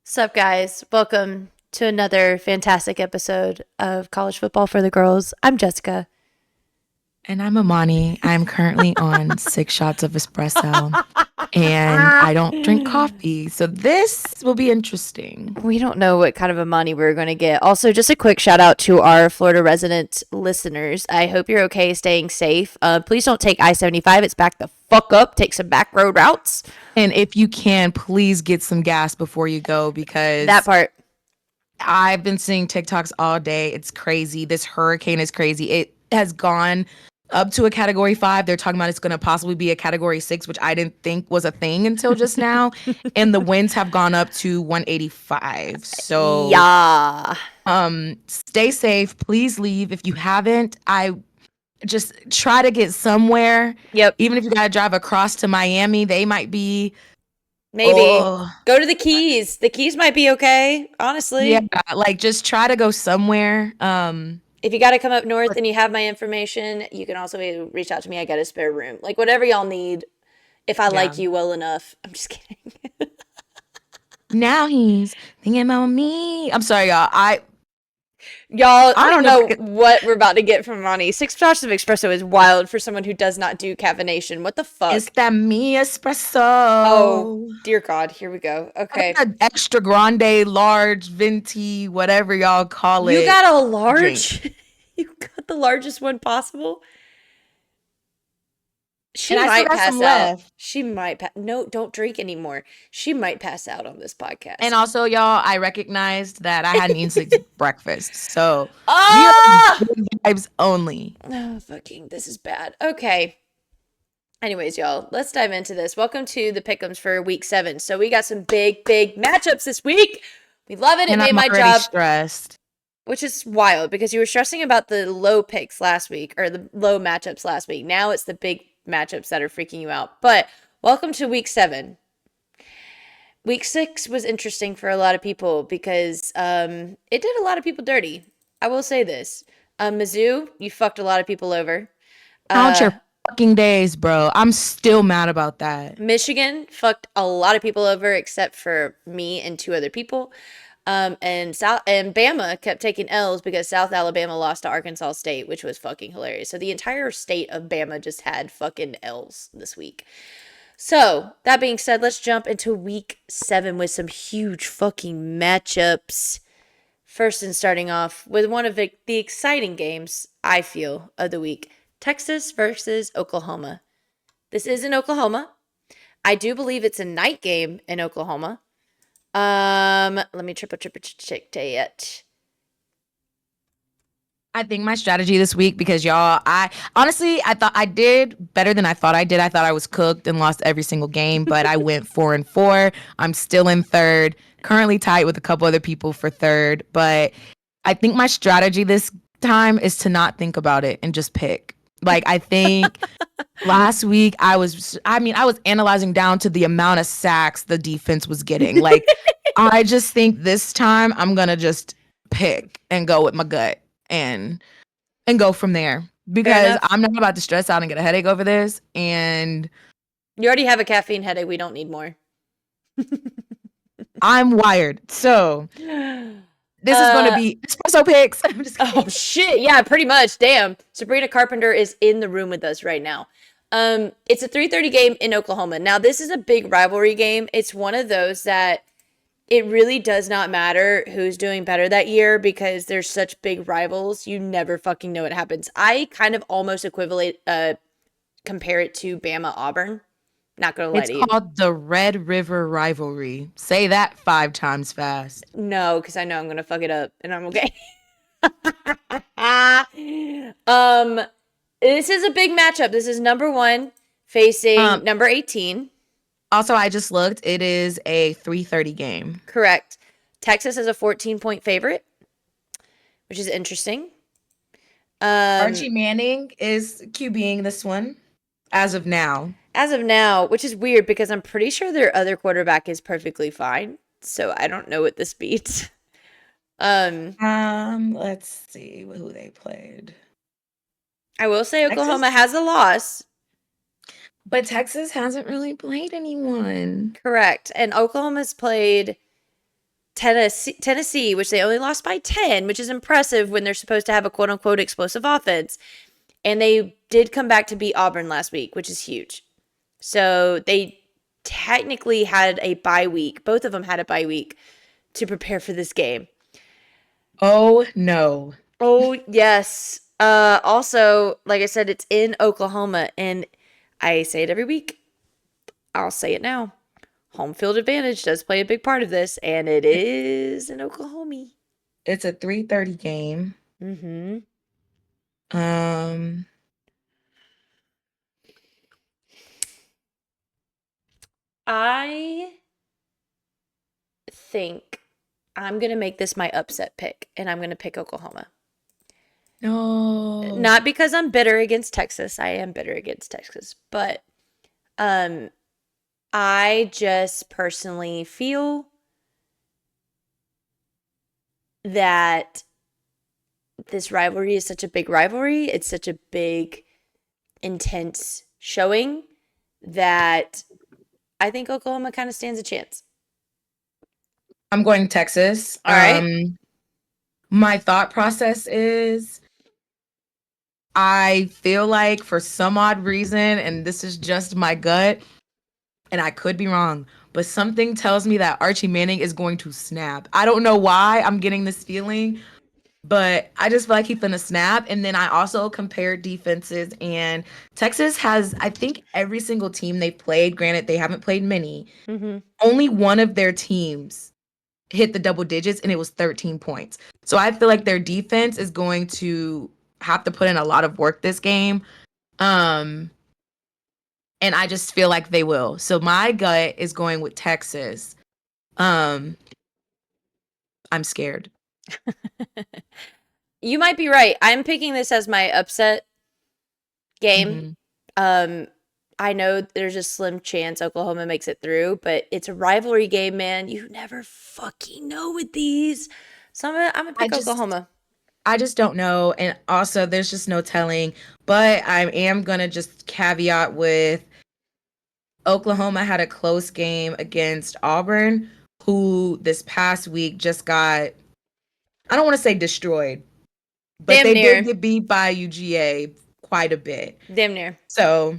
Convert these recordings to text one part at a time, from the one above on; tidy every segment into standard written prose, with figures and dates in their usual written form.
Sup, guys? Welcome to another fantastic episode of College Football for the Girls. I'm Jessica. And I'm Amani. I'm currently on 6 shots of espresso and I don't drink coffee. So this will be interesting. We don't know what kind of Amani we're going to get. Also, just a quick shout out to our Florida resident listeners. I hope you're okay, staying safe. Please don't take I-75. It's back the fuck up. Take some back road routes. And if you can, please get some gas before you go That because part. I've been seeing TikToks all day. It's crazy. This hurricane is crazy. It has gone up to a category 5. They're talking about it's going to possibly be a category 6, which I didn't think was a thing until just now. And the winds have gone up to 185. So Yeah. stay safe. Please leave. If you haven't, I just try to get somewhere. Yep. Even if you gotta drive across to Miami, they might be Maybe. Go to the Keys. The Keys might be okay, honestly. Yeah, like just try to go somewhere. If you got to come up north and you have my information, you can also reach out to me. I got a spare room. Like, whatever y'all need, if I like you well enough. I'm just kidding. Now he's thinking about me. I'm sorry, y'all. Y'all, I don't know what we're about to get from Ronnie. 6 shots of espresso is wild for someone who does not do caffeination. What the fuck? It's that me espresso. Oh, dear God. Here we go. Okay. Extra grande, large, venti, whatever y'all call it. You got a large? You got the largest one possible? She might pass out. She might pass. No, don't drink anymore. She might pass out on this podcast. And also, y'all, I recognized that I hadn't eaten since breakfast. So, good vibes only. Oh, fucking, this is bad. Okay. Anyways, y'all, let's dive into this. Welcome to the Pick'ems for week 7. So we got some big matchups this week. We love it. It made my job stressed. Which is wild because you were stressing about the low picks last week or the low matchups last week. Now it's the big matchups that are freaking you out. But welcome to week 7. Week 6 was interesting for a lot of people because it did a lot of people dirty. I will say this. Mizzou, you fucked a lot of people over. Count your fucking days, bro. I'm still mad about that. Michigan fucked a lot of people over except for me and 2 other people. And Bama kept taking L's because South Alabama lost to Arkansas State, which was fucking hilarious. So the entire state of Bama just had fucking L's this week. So that being said, let's jump into week 7 with some huge fucking matchups. First, and starting off with one of the exciting games, I feel, of the week. Texas versus Oklahoma. This is in Oklahoma. I do believe it's a night game in Oklahoma. Let me triple check it. I think my strategy this week, because y'all, I thought I did better than I thought I did. I thought I was cooked and lost every single game, but I went 4-4. I'm still in third, currently tied with a couple other people for third. But I think my strategy this time is to not think about it and just pick. Like, I think last week I was analyzing down to the amount of sacks the defense was getting. Like, I just think this time I'm going to just pick and go with my gut and go from there, because I'm not about to stress out and get a headache over this. And you already have a caffeine headache. We don't need more. I'm wired. So this is going to be espresso picks. Oh, shit. Yeah, pretty much. Damn. Sabrina Carpenter is in the room with us right now. It's a 3:30 game in Oklahoma. Now, this is a big rivalry game. It's one of those that it really does not matter who's doing better that year because there's such big rivals. You never fucking know what happens. I kind of almost compare it to Bama-Auburn. Not gonna lie to you. It's called the Red River Rivalry. Say that 5 times fast. No, because I know I'm gonna fuck it up, and I'm okay. This is a big matchup. This is number 1 facing number 18. Also, I just looked. It is a 3:30 game. Correct. Texas is a 14-point favorite, which is interesting. Archie Manning is QBing this one as of now. As of now, which is weird because I'm pretty sure their other quarterback is perfectly fine. So I don't know what this beats. Let's see who they played. I will say Oklahoma has a loss. But Texas hasn't really played anyone. Correct. And Oklahoma's played Tennessee, which they only lost by 10, which is impressive when they're supposed to have a quote unquote explosive offense. And they did come back to beat Auburn last week, which is huge. So they technically had a bye week. Both of them had a bye week to prepare for this game. Oh no. Oh, yes. Also, like I said, it's in Oklahoma, and I say it every week. I'll say it now. Home field advantage does play a big part of this, and it It, is in Oklahoma. it's a 3:30 game. Mm-hmm. Um, I think I'm going to make this my upset pick, and I'm going to pick Oklahoma. no. Not because I'm bitter against Texas. I am bitter against Texas, but um I just personally feel that this rivalry is such a big rivalry. It's such a big, intense showing that I think Oklahoma kind of stands a chance. I'm going Texas. All right. My thought process is I feel like for some odd reason, and this is just my gut, and I could be wrong, but something tells me that Archie Manning is going to snap. I don't know why I'm getting this feeling, but I just feel like he's gonna snap. And then I also compared defenses, and Texas has, I think, every single team they played, granted, they haven't played many, Mm-hmm. only one of their teams hit the double digits, and it was 13 points. So I feel like their defense is going to have to put in a lot of work this game. Um, and I just feel like they will. So my gut is going with Texas. Um, I'm scared. You might be right. I'm picking this as my upset game. Hmm. Um, I know there's a slim chance Oklahoma makes it through, but it's a rivalry game, man. You never fucking know with these. So I'm gonna I pick just Oklahoma. I just don't know. And also there's just no telling. But I am gonna just caveat with Oklahoma had a close game against Auburn, who this past week just got, I don't want to say destroyed, but Damn they did near. get beat by UGA quite a bit. Damn near. So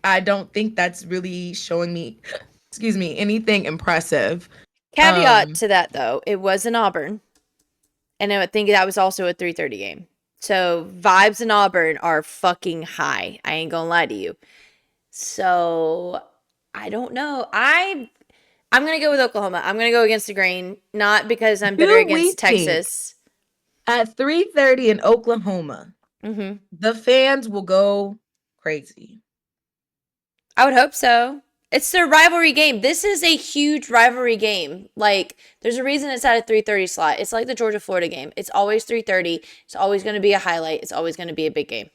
I don't think that's really showing me, excuse me, anything impressive. Caveat Um, to that though, it was in Auburn, and I think that was also a 3:30 game. So vibes in Auburn are fucking high. I ain't gonna lie to you. So I don't know. I'm gonna go with Oklahoma. I'm gonna go against the grain, not because I'm bitter do we against think Texas. at 3:30 in Oklahoma, Mm-hmm. the fans will go crazy? I would hope so. It's their rivalry game. This is a huge rivalry game. Like, there's a reason it's at a 3:30 slot. It's like the Georgia Florida game. It's always 3:30. It's always going to be a highlight. It's always going to be a big game.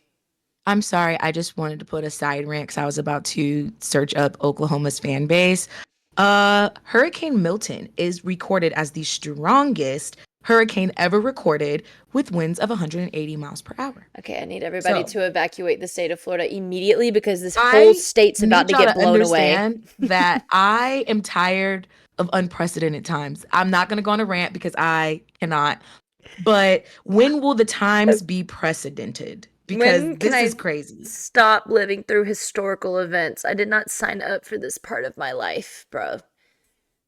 I'm sorry, I just wanted to put a side rant because I was about to search up Oklahoma's fan base. Hurricane Milton is recorded as the strongest hurricane ever recorded with winds of 180 miles per hour. Okay, I need everybody So to evacuate the state of Florida immediately because this whole I state's about need to y'all get to blown away. understand that I am tired of unprecedented times. I'm not going to go on a rant because I cannot. But when will the times be precedented? Because When can this is I crazy. stop living through historical events? I did not sign up for this part of my life, bro.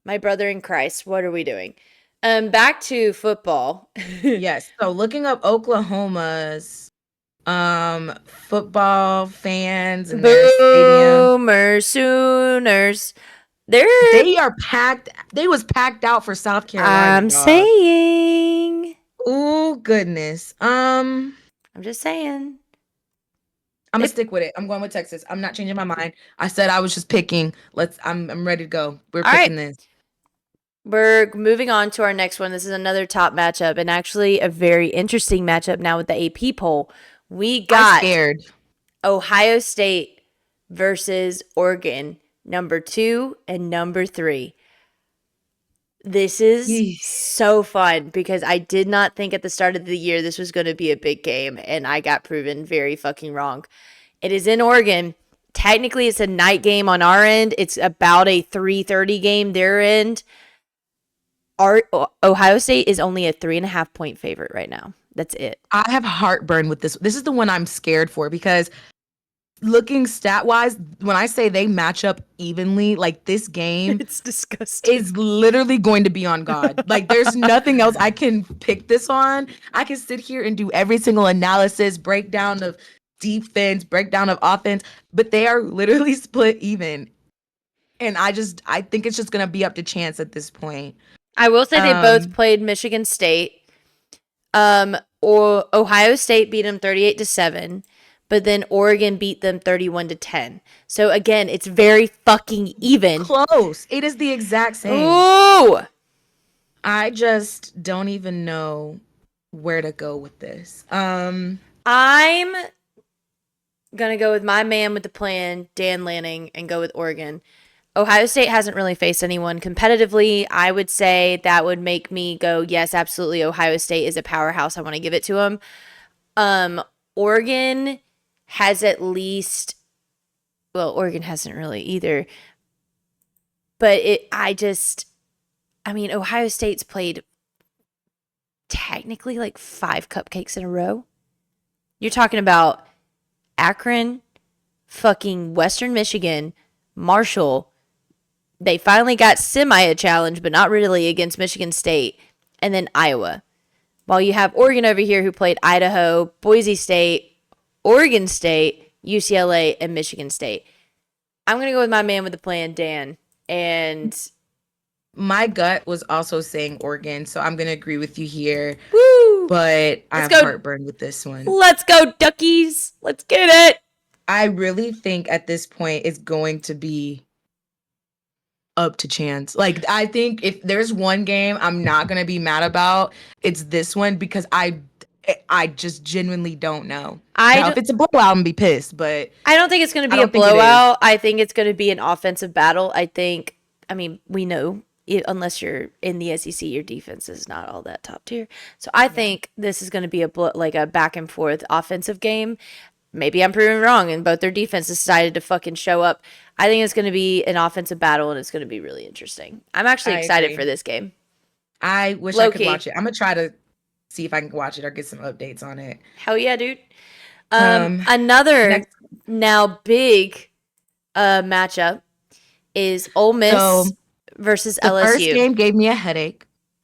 My brother in Christ, what are we doing? Back to football. Yes. So looking up Oklahoma's football fans and their stadium, Boomer Sooners. They're they are packed. They was packed out for South Carolina, I'm dog. saying. Oh goodness. I'm just saying. I'm gonna They stick with it. I'm going with Texas. I'm not changing my mind. I said I was just picking. I'm ready to go. We're All right. picking this. We're moving on to our next one. This is another top matchup and actually a very interesting matchup now with the AP poll. We I got scared. Ohio State versus Oregon, number 2 and number 3. This is Yee. so fun because I did not think at the start of the year this was going to be a big game, and I got proven very fucking wrong. It is in Oregon. Technically, it's a night game on our end. It's about a 3:30 game their end. Ohio State is only a 3.5 point favorite right now. That's it. I have heartburn with this. This is the one I'm scared for because looking stat wise, when I say they match up evenly, like this game It's disgusting. is literally going to be on God. Like there's nothing else I can pick this on. I can sit here and do every single analysis, breakdown of defense, breakdown of offense, but they are literally split even. And I think it's just gonna be up to chance at this point. I will say they both Um, played Michigan State. Or Ohio State beat them 38-7, but then Oregon beat them 31-10. So again, it's very fucking even. Close. It is the exact same. Ooh, I just don't even know where to go with this. I'm gonna go with my man with the plan, Dan Lanning, and go with Oregon. Ohio State hasn't really faced anyone competitively. I would say that would make me go, yes, absolutely. Ohio State is a powerhouse. I want to give it to them. Oregon has at least, well, Oregon hasn't really either. But I mean, Ohio State's played technically like 5 cupcakes in a row. You're talking about Akron, fucking Western Michigan, Marshall. They finally got semi a challenge, but not really against Michigan State, and then Iowa. While you have Oregon over here who played Idaho, Boise State, Oregon State, UCLA, and Michigan State. I'm going to go with my man with the plan, Dan. And my gut was also saying Oregon, so I'm gonna agree with you here. woo! But I Let's have go. heartburn with this one. Let's go, Duckies. Let's get it. I really think at this point it's going to be up to chance. Like I think if there's one game I'm not gonna be mad about, it's this one because I just genuinely don't know. I Now if don't, it's a blowout, I'm gonna be pissed, but I don't think it's going to I be a don't think it is. blowout. I think it's going to be an offensive battle. I mean, we know unless you're in the SEC, your defense is not all that top tier. So I Yeah, think this is going to be like a back and forth offensive game. Maybe I'm proven wrong, and both their defenses decided to fucking show up. I think it's going to be an offensive battle, and it's going to be really interesting. I'm actually I excited for agree. this game. I wish I Low could watch key. it. I'm gonna try to see if I can watch it or get some updates on it. Hell yeah, dude. Um, Another next, now big matchup is Ole so Miss versus the first LSU. game gave me a headache.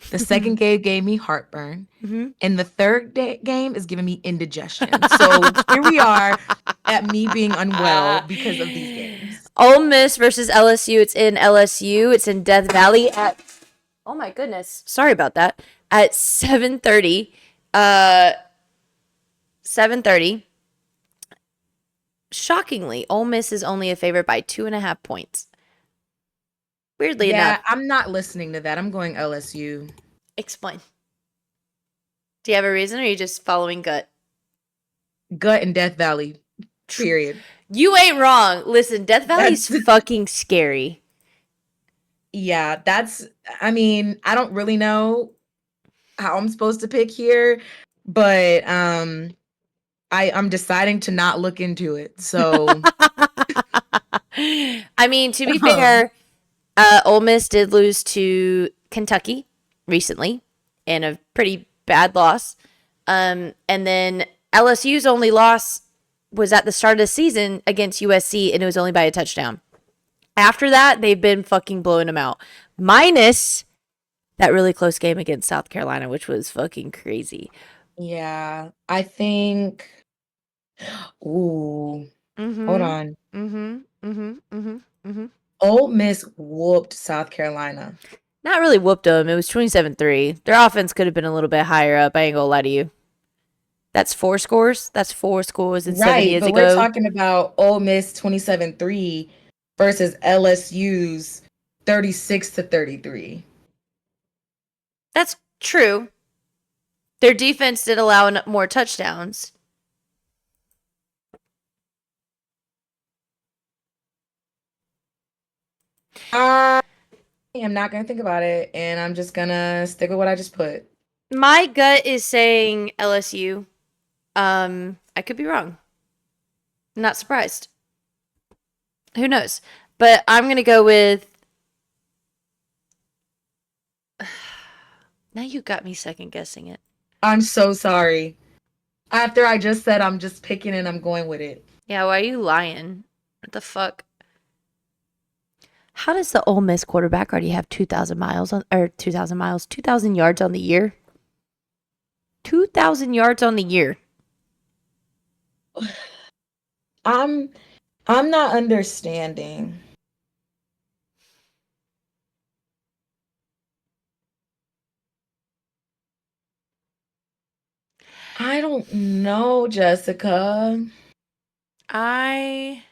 The second game gave me heartburn. Hmm. And the third game is giving me indigestion. So here we are at me being unwell because of these games. Ole Miss versus LSU. It's in LSU. It's in Death Valley at, oh my goodness. Sorry about that. At 7:30. 7:30. Shockingly, Ole Miss is only a favorite by 2.5 points. Weirdly enough. Yeah, I'm not listening to that. I'm going LSU. Explain. Do you have a reason, or are you just following gut? Gut and Death Valley. Period. You ain't wrong. Listen, Death Valley's That's fucking scary. yeah, that's I mean, I don't really know how I'm supposed to pick here, but I'm deciding to not look into it. So I mean, to be um fair, Ole Miss did lose to Kentucky recently in a pretty bad loss. And then LSU's only loss was at the start of the season against USC, and it was only by a touchdown. After that, they've been fucking blowing them out. Minus that really close game against South Carolina, which was fucking crazy. yeah, I think ooh, hold Mm-hmm. on. Mm-hmm. Mm-hmm. Mm-hmm. Mm-hmm. Ole Miss whooped South Carolina. Not really whooped them. It was 27-3. Their offense could have been a little bit higher up. I ain't gonna lie to you. That's 4 scores. That's 4 scores in 7 Right, years but we're ago. talking about Ole Miss 27-3 versus LSU's 36-33. That's true. Their defense did allow more touchdowns. I am not gonna think about it, and I'm just gonna stick with what I just put. My gut is saying LSU. I could be wrong. Not surprised. Who knows? But I'm gonna go with. Now you got me second guessing it. I'm so sorry. After I just said I'm just picking and I'm going with it. Yeah, why are you lying? What the fuck? How does the Ole Miss quarterback already have 2,000 miles on, or 2,000 miles, 2,000 yards on the year? 2,000 yards on the year. I'm I'm not understanding. I don't know, Jessica. I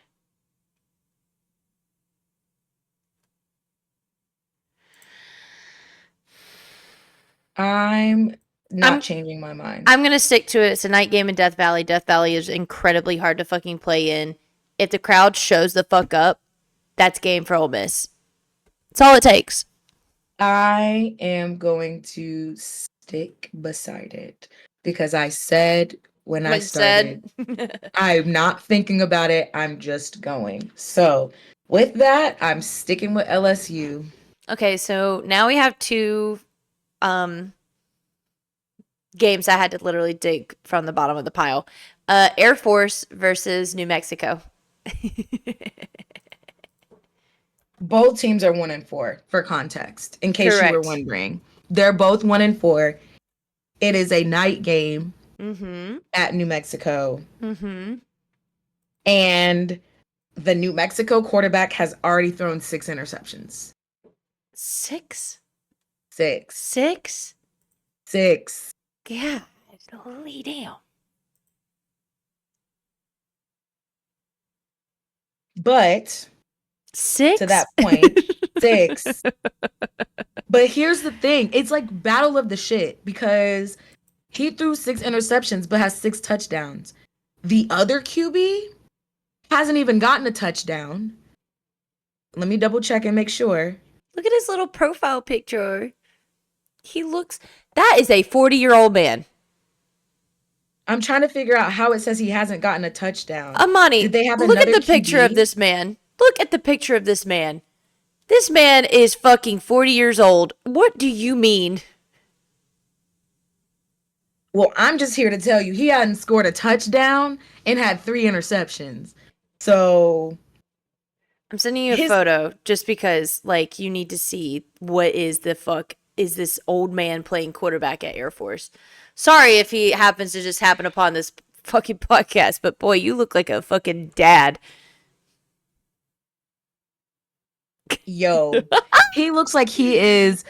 I'm not I'm changing my mind. I'm gonna stick to it. It's a night game in Death Valley. Death Valley is incredibly hard to fucking play in. If the crowd shows the fuck up, that's game for Ole Miss. That's all it takes. I am going to stick beside it because I said when I Like said. started, I'm not thinking about it. I'm just going. So, with that, I'm sticking with LSU. Okay, so now we have two um games I had to literally dig from the bottom of the pile. Air Force versus New Mexico. Both teams are 1-4 for context, in case you were Correct. wondering. They're both 1-4. It is a night game Mm-hmm. at New Mexico. Mm-hmm. And the New Mexico quarterback has already thrown 6 interceptions. Six? Six. Six? 6. God, holy damn. But to Six? that point, 6. But here's the thing, it's like battle of the shit because he threw 6 interceptions but has 6 touchdowns. The other QB hasn't even gotten a touchdown. Let me double check and make sure. Look at his little profile picture. He looks. That is a 40-year-old man. I'm trying to figure out how it says he hasn't gotten a touchdown. Did Amani, they have look at another the picture of QB? this man. Look at the picture of this man. This man is fucking 40 years old. What do you mean? Well, I'm just here to tell you he hadn't scored a touchdown and had 3 interceptions. So I'm sending you a his photo just because, like, you need to see what is the fuck is this old man playing quarterback at Air Force. Sorry if he happens to just happen upon this fucking podcast, but boy, you look like a fucking dad. yo, he looks like he has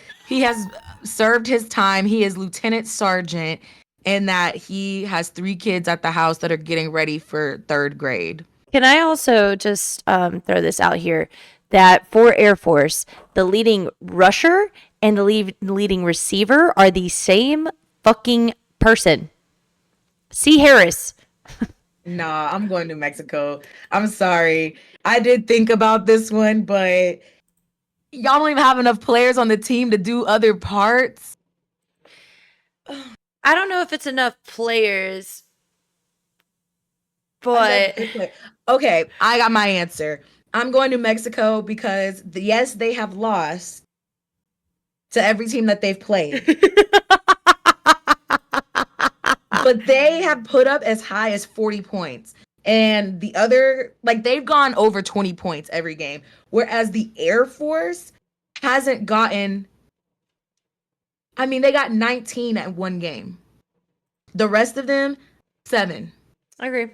served his time. He is lieutenant sergeant and that he has 3 kids at the house that are getting ready for 3rd grade. Can I also just throw this out here that for Air Force, the leading rusher and the leading receiver are the same fucking person? C. Harris. Nah, I'm going to Mexico. I'm sorry. I did think about this one, but y'all don't even have enough players on the team to do other parts. I don't know if it's enough players, Enough but good play. Okay, I got my answer. I'm going to Mexico because yes, they have lost to every team that they've played, but they have put up as high as 40 points. And the other, like they've gone over 20 points every game, whereas the Air Force hasn't gotten, I mean, they got 19 at one game. The rest of them, 7. I agree.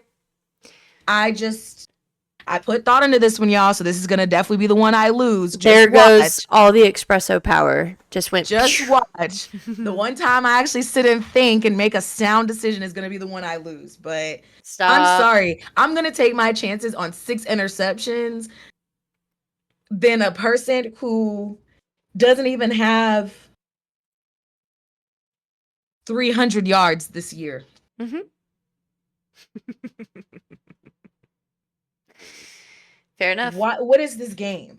I just, I put thought into this one, y'all. So this is gonna definitely be the one I lose. There Just goes watch. all the espresso power. Just went. Just Pew. watch. The one time I actually sit and think and make a sound decision is gonna be the one I lose. But I'm Stop. sorry. I'm gonna take my chances on 6 interceptions than a person who doesn't even have 300 yards this year. Mm-hmm. Fair enough. What is this game?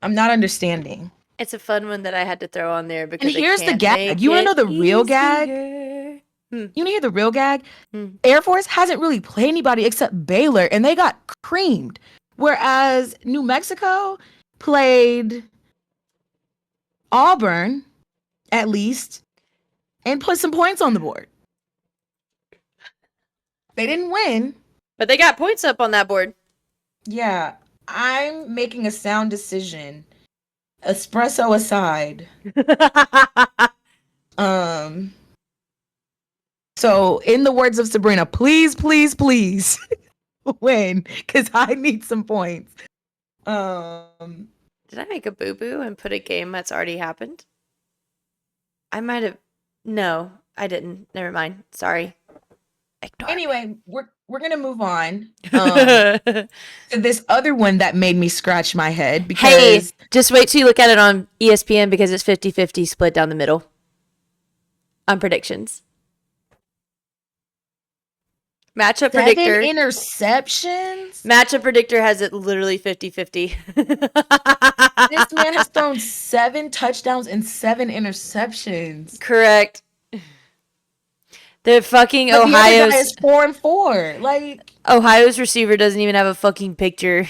I'm not understanding. It's a fun one that I had to throw on there And because I here's the can't gag. make You wanna know it the real gag? easier. Hmm. You wanna hear the real gag? Hmm. Air Force hasn't really played anybody except Baylor, and they got creamed. Whereas New Mexico played Auburn, at least, and put some points on the board. They didn't win. But they got points up on that board. Yeah, I'm making a sound decision. Espresso aside. Um, so in the words of Sabrina, please, please, please win, because I need some points. Did I make a boo-boo and put a game that's already happened? I might have. No, I didn't. Never mind. Sorry. Ignore Anyway, we're gonna move on. me. To this other one that made me scratch my head Hey, because just wait till you look at it on ESPN because it's 50-50 split down the middle on predictions. Matchup 7 predictor. interceptions. Matchup predictor has it literally 50-50. This man has thrown 7 touchdowns and 7 interceptions. Correct. The fucking But the other guy is 4-4. Like, Ohio's receiver doesn't even have a fucking picture.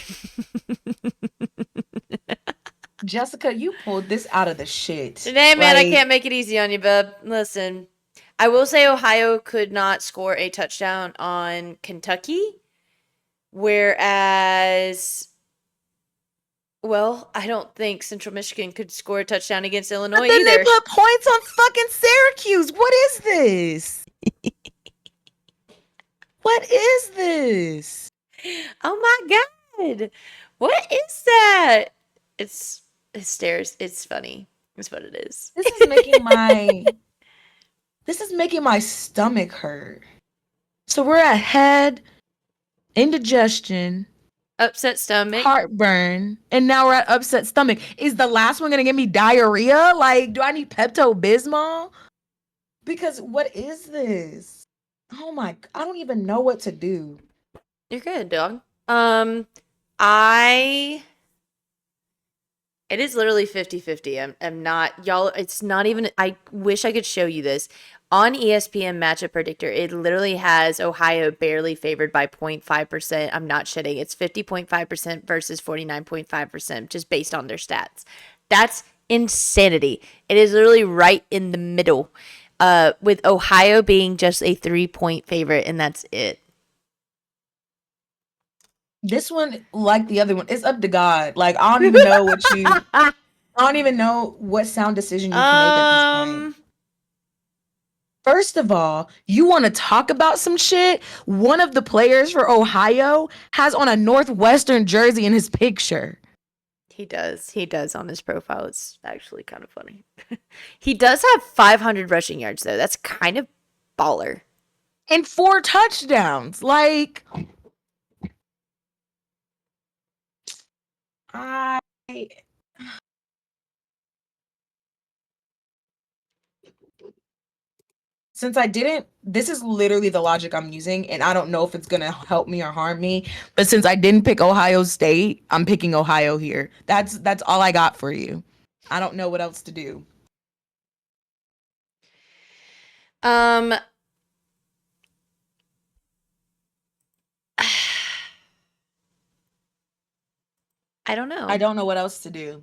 Jessica, you pulled this out of the shit. Hey man, I Like, can't make it easy on you, bub. Listen, I will say Ohio could not score a touchdown on Kentucky, whereas, well, I don't think Central Michigan could score a touchdown against Illinois but then they either. put points on fucking Syracuse. What is this? What is this? Oh my god, what is that? It's stairs. It's funny. It's what it is. This is making my stomach hurt. So we're ahead, indigestion, Upset stomach. heartburn, and now we're at upset stomach. Is the last one gonna give me diarrhea? Like, do I need Pepto-Bismol? Because what is this? Oh my, I don't even know what to do. You're good, dog. I It is literally 50-50. I'm not, y'all, it's not even, I wish I could show you this. On ESPN Matchup Predictor, it literally has Ohio barely favored by 0.5%. I'm not shitting. It's 50.5% versus 49.5%, just based on their stats. That's insanity. It is literally right in the middle, with Ohio being just a 3-point favorite, and that's it. This one, like the other one, it's up to God. Like, I don't even know what you, I don't even know what sound decision you can make at this point. First of all, you want to talk about some shit? One of the players for Ohio has on a Northwestern jersey in his picture. He does. He does on his profile. It's actually kind of funny. He does have 500 rushing yards, though. That's kind of baller. And 4 touchdowns. Like, I since I didn't, this is literally the logic I'm using, and I don't know if it's gonna help me or harm me. But since I didn't pick Ohio State, I'm picking Ohio here. That's all I got for you. I don't know what else to do. Um, I don't know. I don't know what else to do.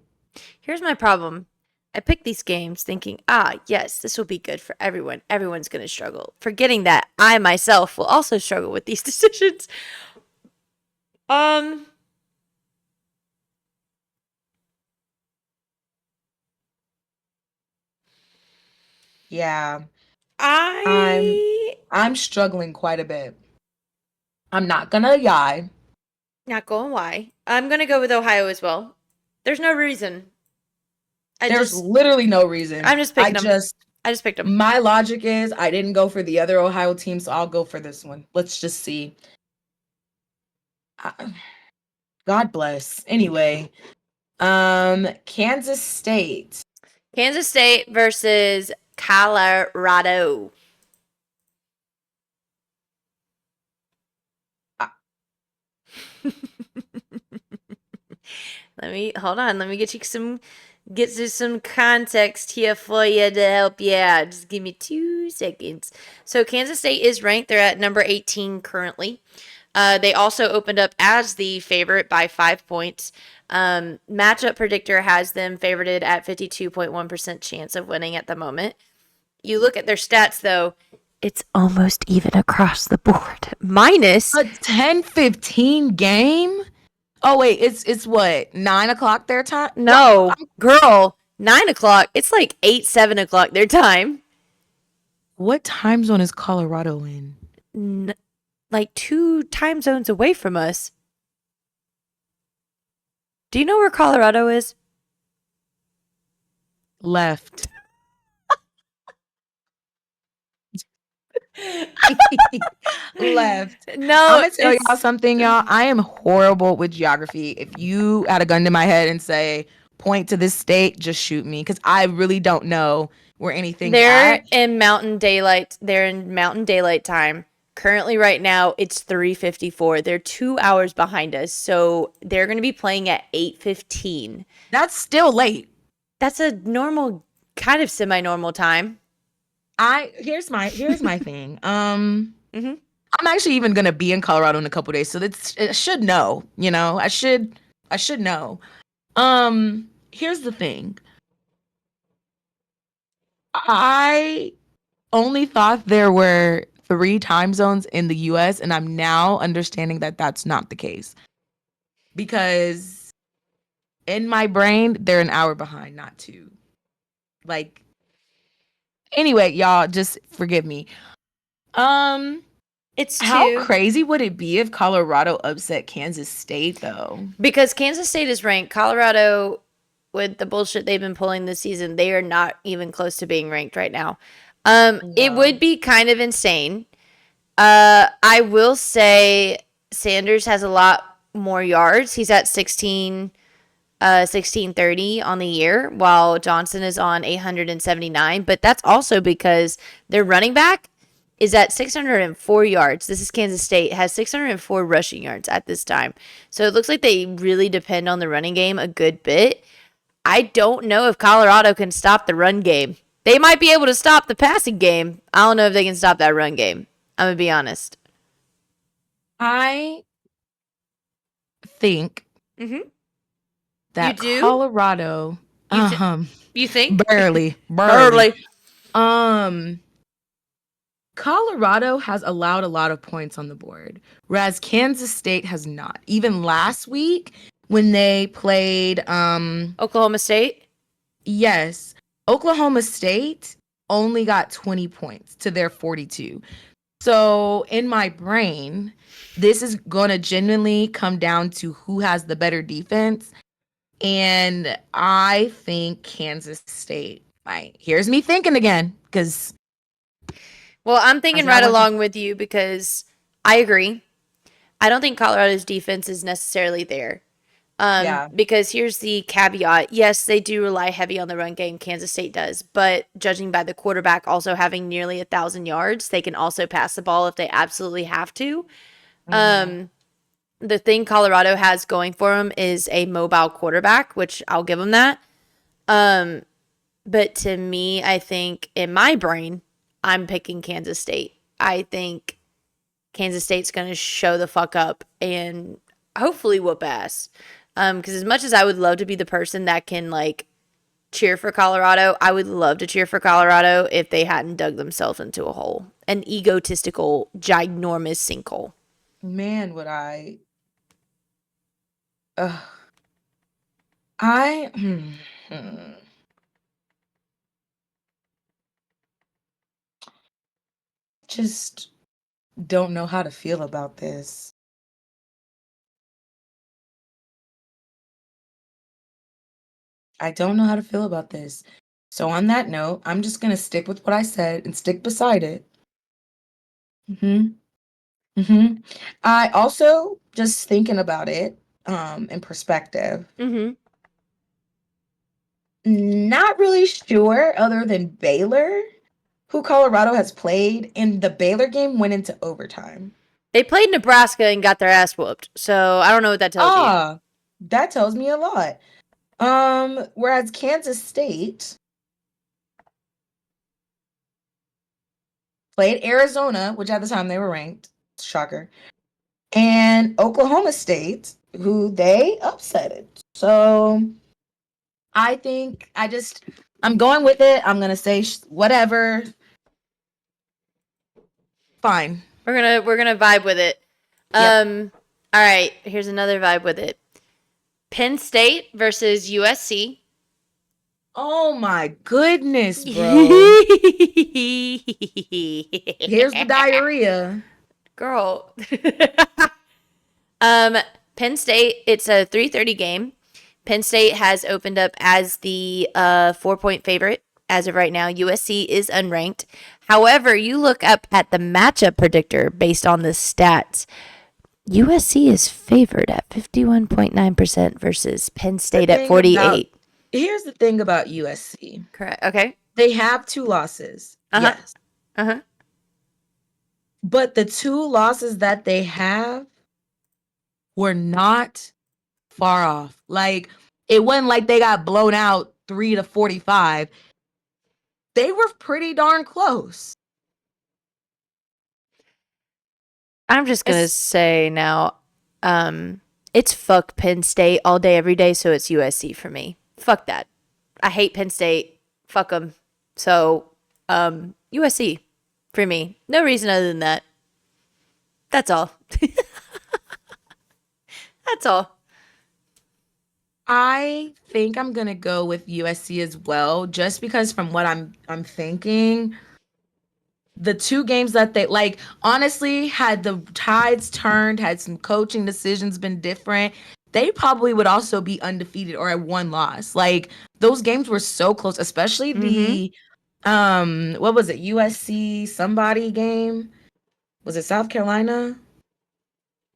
Here's my problem. I picked these games thinking, yes, this will be good for everyone. Everyone's going to struggle. Forgetting that I myself will also struggle with these decisions. Yeah, I'm I I'm struggling quite a bit. I'm not gonna lie. not going why. I'm going to go with Ohio as well. There's no reason. There's literally no reason. I'm just picking them. I just picked them. My logic is I didn't go for the other Ohio team, so I'll go for this one. Let's just see. God bless. Anyway, Kansas State. Kansas State versus Colorado. Hold on. Let me get you some context here for you to help you out. Just give me 2 seconds. So Kansas State is ranked. They're at number 18 currently. They also opened up as the favorite by 5 points. Matchup Predictor has them favorited at 52.1% chance of winning at the moment. you look at their stats though, it's almost even across the board. Minus A 10-15 game? Oh wait, it's what, 9 o'clock their time? no, girl, 9 o'clock. It's like 8, 7 o'clock their time. What time zone is Colorado in? N- like 2 time zones away from us. Do you know where Colorado is? Left. Left. I'm No, gonna tell y'all it's something, y'all. I am horrible with geography. If you had a gun to my head and say, point to this state, just shoot me. Because I really don't know where anything's they're at. in mountain daylight. They're in mountain daylight time. Currently, right now, it's 3:54. They're 2 hours behind us, so they're going to be playing at 8:15. That's still late. That's a normal, kind of semi-normal time. Here's my thing. Mm-hmm. I'm actually even gonna be in Colorado in a couple days, so I should know. I should know. Here's the thing. I only thought there were 3 time zones in the US, and I'm now understanding that that's not the case. Because in my brain, they're an hour behind, not 2. Like, anyway, y'all, just forgive me. Um, It's how two crazy would it be if Colorado upset Kansas State, though? because Kansas State is ranked. Colorado, with the bullshit they've been pulling this season, they are not even close to being ranked right now. It Yeah. would be kind of insane. I will say Sanders has a lot more yards. He's at 1630 on the year, while Johnson is on 879. But that's also because their running back is at 604 yards. This is Kansas State, has 604 rushing yards at this time. So it looks like they really depend on the running game a good bit. I don't know if Colorado can stop the run game. They might be able to stop the passing game. I don't know if they can stop that run game. I'm going to be honest. I think Mm-hmm. You that do? Colorado, You th- um, you think? barely. Early. Um, Colorado has allowed a lot of points on the board, whereas Kansas State has not. Even last week when they played, Oklahoma State? yes, Oklahoma State only got 20 points to their 42. So in my brain, this is going to genuinely come down to who has the better defense. And I think Kansas State might. Here's me thinking again, because Well, I'm thinking as I right went to, along with you because I agree. I don't think Colorado's defense is necessarily there. yeah. Because here's the caveat. Yes, they do rely heavy on the run game. Kansas State does. But judging by the quarterback also having nearly 1,000 yards, they can also pass the ball if they absolutely have to. Hmm. The thing Colorado has going for them is a mobile quarterback, which I'll give them that. But to me, I think in my brain, I'm picking Kansas State. I think Kansas State's going to show the fuck up and hopefully whoop ass. Because as much as I would love to be the person that can like cheer for Colorado, I would love to cheer for Colorado if they hadn't dug themselves into a hole, an egotistical, ginormous sinkhole. Man, would I. Uh, I just don't know how to feel about this. I don't know how to feel about this. So on that note, I'm just gonna stick with what I said and stick beside it. Hmm. Hmm. I also just thinking about it, in perspective. Mm-hmm. Not really sure, other than Baylor, who Colorado has played, and the Baylor game went into overtime. They played Nebraska and got their ass whooped. So I don't know what that tells you. Ah, that tells me a lot. Whereas Kansas State played Arizona, which at the time they were ranked, shocker, and Oklahoma State, who they upsetted. So I think I just I'm going with it. I'm gonna say whatever. Fine. We're gonna vibe with it. Yep. All right, here's another vibe with it. Penn State versus USC. Oh my goodness, bro. Here's the diarrhea. Girl. um Penn State, it's a 3:30 game. Penn State has opened up as the 4-point favorite as of right now. USC is unranked. However, you look up at the matchup predictor based on the stats. USC is favored at 51.9% versus Penn The State at thing about 48. Here's the thing about USC. Correct. Okay. They have 2 losses. Uh-huh. Yes. Uh-huh. But the 2 losses that they have were not far off. Like, it wasn't like they got blown out 3-45. They were pretty darn close. I'm just gonna It's, say now, it's fuck Penn State all day, every day, so it's USC for me. Fuck that. I hate Penn State. Fuck them. So, USC for me. No reason other than that. That's all. That's all. I think I'm gonna go with USC as well, just because from what I'm thinking, the 2 games that they like, honestly, had the tides turned, had some coaching decisions been different, they probably would also be undefeated or at 1 loss. Like, those games were so close, especially Mm-hmm. the what was it, USC somebody game? Was it South Carolina?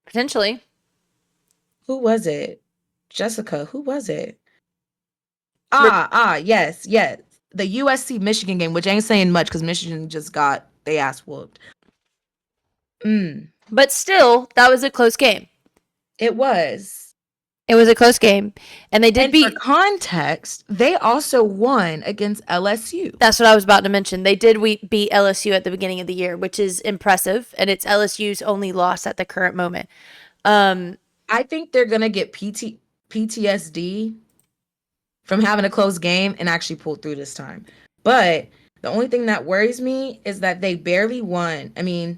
Potentially. Who was it? Jessica, who was it? But Yes, yes. The USC Michigan game, which ain't saying much because Michigan just got they ass whooped. Mm, but still, that was a close game. it was. It was a close game. And they did And for beat. context, they also won against LSU. That's what I was about to mention. They did beat LSU at the beginning of the year, which is impressive. And it's LSU's only loss at the current moment. Um, I think they're gonna get PTSD from having a close game and actually pull through this time. But the only thing that worries me is that they barely won. I mean,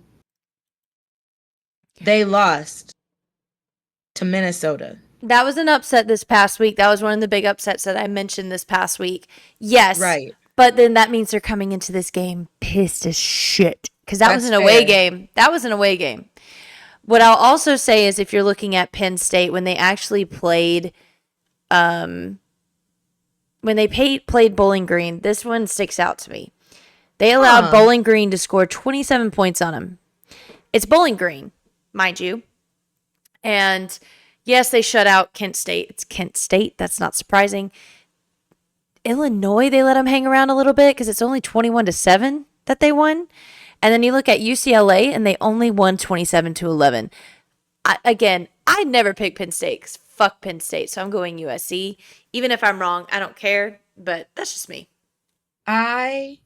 they lost to Minnesota. That was an upset this past week. That was one of the big upsets that I mentioned this past week. Yes, Right. but then that means they're coming into this game pissed as shit because that was That's an away fair. game. That was an away game. What I'll also say is if you're looking at Penn State when they actually played, when they played Bowling Green, this one sticks out to me. They allowed Huh. Bowling Green to score 27 points on them. It's Bowling Green, mind you. And yes, they shut out Kent State. It's Kent State. That's not surprising. Illinois, they let them hang around a little bit because it's only 21-7 that they won. And then you look at UCLA and they only won 27-11. I never pick Penn State 'cause fuck Penn State. So I'm going USC. Even if I'm wrong, I don't care. But that's just me. I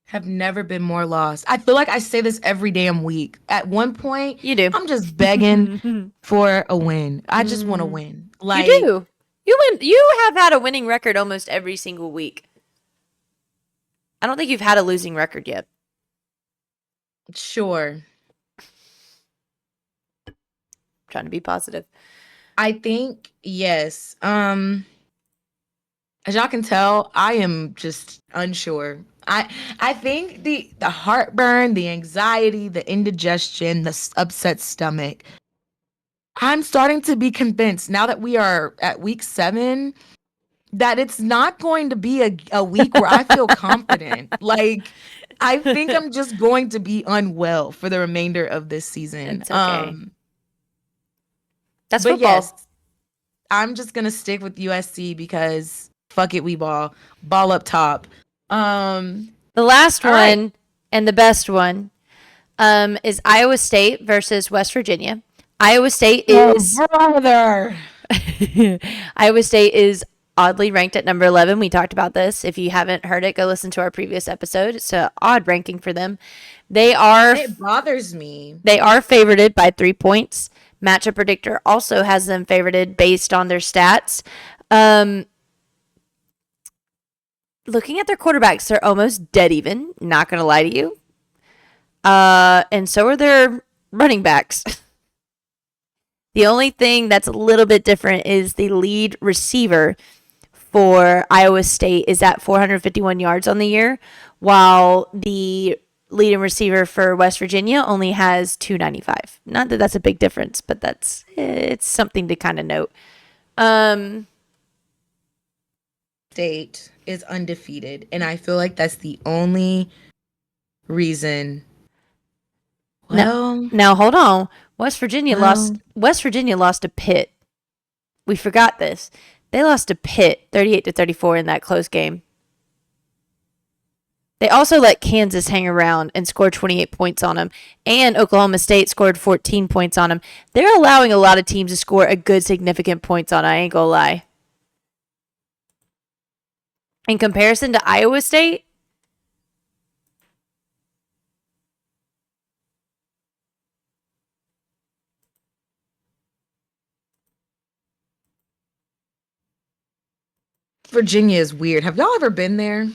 have never been more lost. I feel like I say this every damn week. At one point, You do. I'm just begging You for a win. I just want to win. Like, do. You win. You have had a winning record almost every single week. I don't think you've had a losing record yet. sure. I'm trying to be positive. I think yes. As y'all can tell, I am just unsure. I think the heartburn, the anxiety, the indigestion, the upset stomach. I'm starting to be convinced now that we are at week 7 that it's not going to be a week where I feel confident. Like, I think I'm just going to be unwell for the remainder of this season. It's okay. That's But football. yes, I'm just gonna stick with USC because fuck it, we ball up top. The last All right. one and the best one is Iowa State versus West Virginia. Iowa State Oh, is brother. Iowa State is oddly ranked at number 11. We talked about this. If you haven't heard it, go listen to our previous episode. It's an odd ranking for them. They are It bothers me. favorited by 3 points. Matchup predictor also has them favorited based on their stats. looking at their quarterbacks, they're almost dead even. Not gonna lie to you. And so are their running backs. The only thing that's a little bit different is the lead receiver for Iowa State is at 451 yards on the year, while the leading receiver for West Virginia only has 295. Not that that's a big difference, but it's something to kind of note. Um, State is undefeated, and I feel like that's the only reason. now, Well, now hold on. West Virginia well, lost. West Virginia lost to Pitt. We forgot this. They lost to Pitt 38-34 in that close game. They also let Kansas hang around and score 28 points on them, and Oklahoma State scored 14 points on them. They're allowing a lot of teams to score a good significant points on. I ain't gonna lie. In comparison to Iowa State, Virginia is weird. Have y'all ever been there?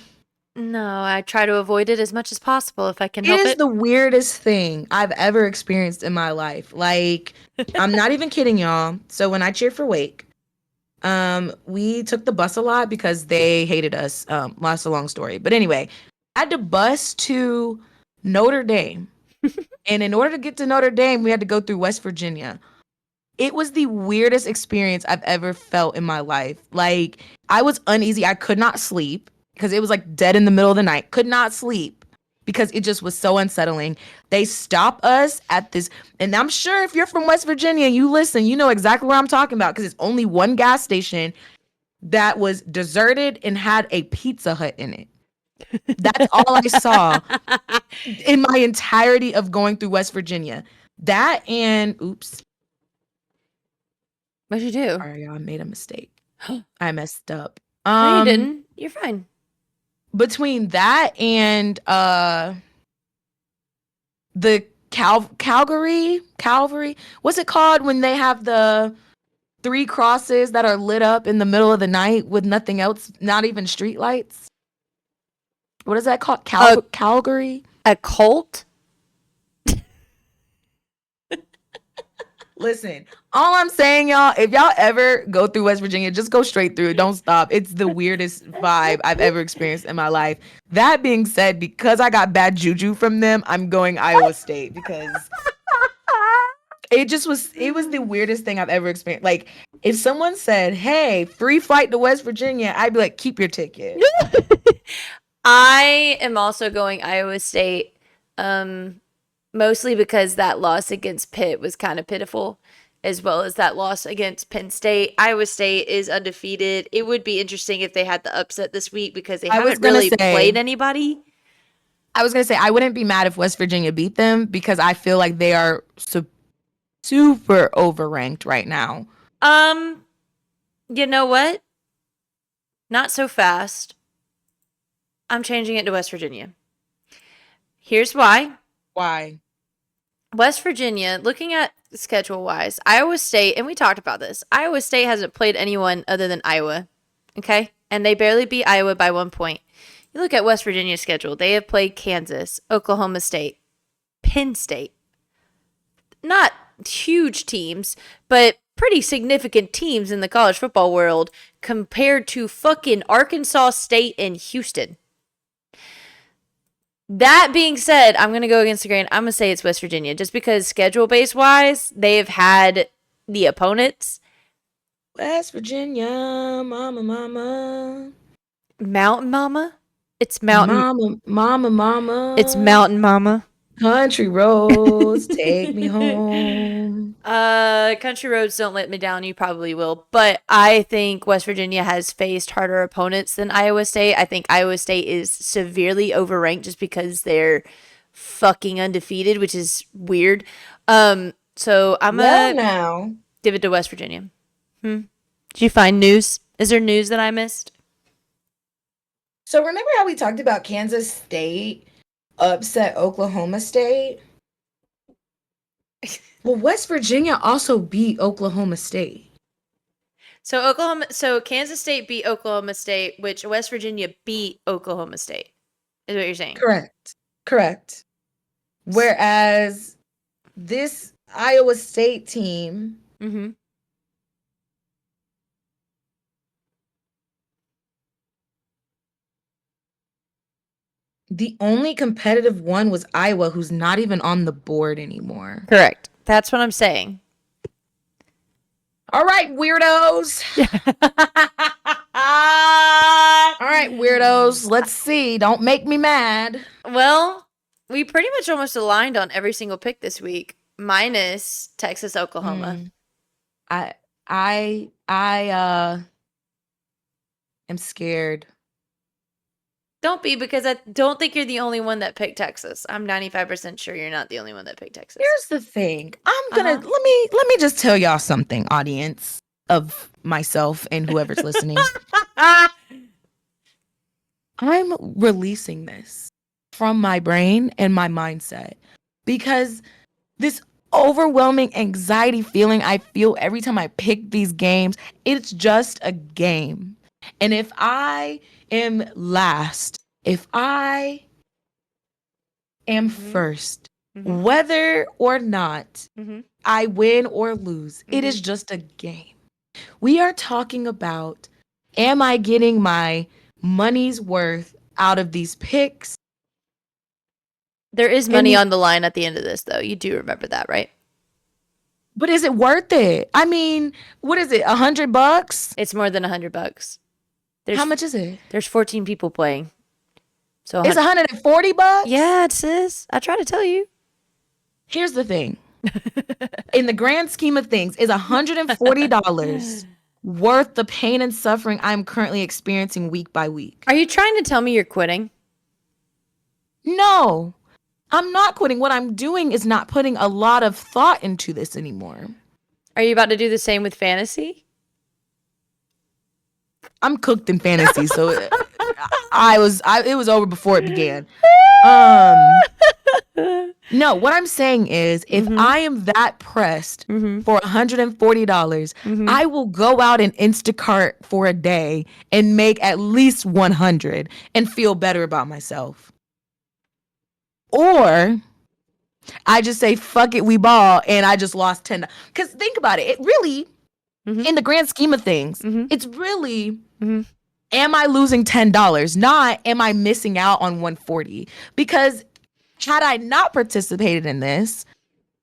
no, I try to avoid it as much as possible if I can It help is it. the weirdest thing I've ever experienced in my life. Like, I'm not even kidding y'all. So when I cheered for Wake, we took the bus a lot because they hated us. Lots a long story. But anyway, I had to bus to Notre Dame. And in order to get to Notre Dame, we had to go through West Virginia. It was the weirdest experience I've ever felt in my life. Like, I was uneasy. I could not sleep because it was like dead in the middle of the night. Could not sleep because it just was so unsettling. They stop us at this, and I'm sure if you're from West Virginia, you listen, you know exactly what I'm talking about because it's only one gas station that was deserted and had a Pizza Hut in it. That's all I saw in my entirety of going through West Virginia. That and oops, What'd you do? sorry, y'all, I made a mistake. I messed up. No, you didn't. You're fine. Between that and the Calvary, what's it called when they have the three crosses that are lit up in the middle of the night with nothing else, not even street lights? What is that called? A Calgary? a cult? Listen, all I'm saying, y'all, if y'all ever go through West Virginia, just go straight through it. Don't stop. It's the weirdest vibe I've ever experienced in my life. That being said, because I got bad juju from them, I'm going Iowa State because it was the weirdest thing I've ever experienced. Like, if someone said, "Hey, free flight to West Virginia," I'd be like, "Keep your ticket." I am also going Iowa State, mostly because that loss against Pitt was kind of pitiful, as well as that loss against Penn State. Iowa State is undefeated. It would be interesting if they had the upset this week because they I was haven't gonna really say, played anybody. I wouldn't be mad if West Virginia beat them because I feel like they are super overranked right now. Um, you know what? Not so fast. I'm changing it to West Virginia. Here's why. Why? West Virginia, looking at schedule wise, Iowa State, and we talked about this. Iowa State hasn't played anyone other than Iowa. Okay? And they barely beat Iowa by 1 point. You look at West Virginia's schedule, they have played Kansas, Oklahoma State, Penn State. Not huge teams, but pretty significant teams in the college football world compared to fucking Arkansas State and Houston. That being said, I'm going to go against the grain. I'm going to say it's West Virginia just because schedule base wise, they have had the opponents. West Virginia, mama, mama. Mountain Mama? It's Mountain. Mama, mama, It's mama. Mountain Mama. Country roads, take me home. Country roads don't let me down. You probably will, but I think West Virginia has faced harder opponents than Iowa State. I think Iowa State is severely overranked just because they're fucking undefeated, which is weird. So I'm Well, gonna now. give it to West Virginia. Did you find news? Is there news that I missed? So remember how we talked about Kansas State upset Oklahoma State? Well, West Virginia also beat Oklahoma State. So Kansas State beat Oklahoma State, which West Virginia beat Oklahoma State. Is what you're saying? Correct. Correct. Whereas this Iowa State team, Mm-hmm. the only competitive one was Iowa, who's not even on the board anymore. Correct. That's what I'm saying. All right, weirdos. All right, weirdos. Let's see. Don't make me mad. Well, we pretty much almost aligned on every single pick this week, minus Texas, Oklahoma. I I am scared. Don't be, because I don't think you're the only one that picked Texas. I'm 95% sure you're not the only one that picked Texas. Here's the thing. Let me just tell y'all something, audience of myself and whoever's listening. I'm releasing this from my brain and my mindset because this overwhelming anxiety feeling I feel every time I pick these games, it's just a game. And if I am last, if I am first, whether or not I win or lose, it is just a game. We are talking about, am I getting my money's worth out of these picks? There is money on the line at the end of this, though. You do remember that, right? But is it worth it? I mean, what is it? $100? It's more than $100. How much is it? There's 14 people playing. So it's $140? Yeah, it is. I try to tell you. Here's the thing. In the grand scheme of things, is $140 worth the pain and suffering I'm currently experiencing week by week? Are you trying to tell me you're quitting? No, I'm not quitting. What I'm doing is not putting a lot of thought into this anymore. Are you about to do the same with fantasy? I'm cooked in fantasy, so it was over before it began. No, what I'm saying is, if I am that pressed for $140, I will go out and Instacart for a day and make at least 100 and feel better about myself. Or I just say, fuck it, we ball, and I just lost 10. Because think about it. It really, in the grand scheme of things, it's really, am I losing $10? Not, am I missing out on 140? Because had I not participated in this,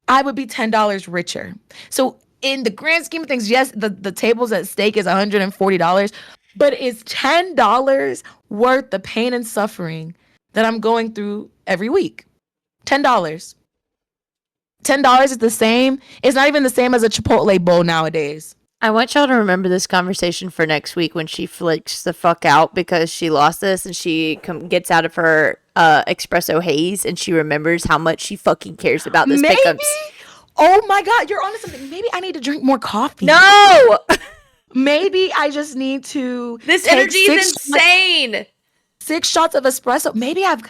I would be $10 richer. So in the grand scheme of things, yes, the tables at stake is $140, but is $10 worth the pain and suffering that I'm going through every week? $10. $10 is the same. It's not even the same as a Chipotle bowl nowadays. I want y'all to remember this conversation for next week when she flicks the fuck out because she lost this, and she gets out of her espresso haze and she remembers how much she fucking cares about this pickups. Oh my God, you're onto something. Maybe I need to drink more coffee. No! Maybe I just need to. This energy is insane. 6 shots of espresso. Maybe I've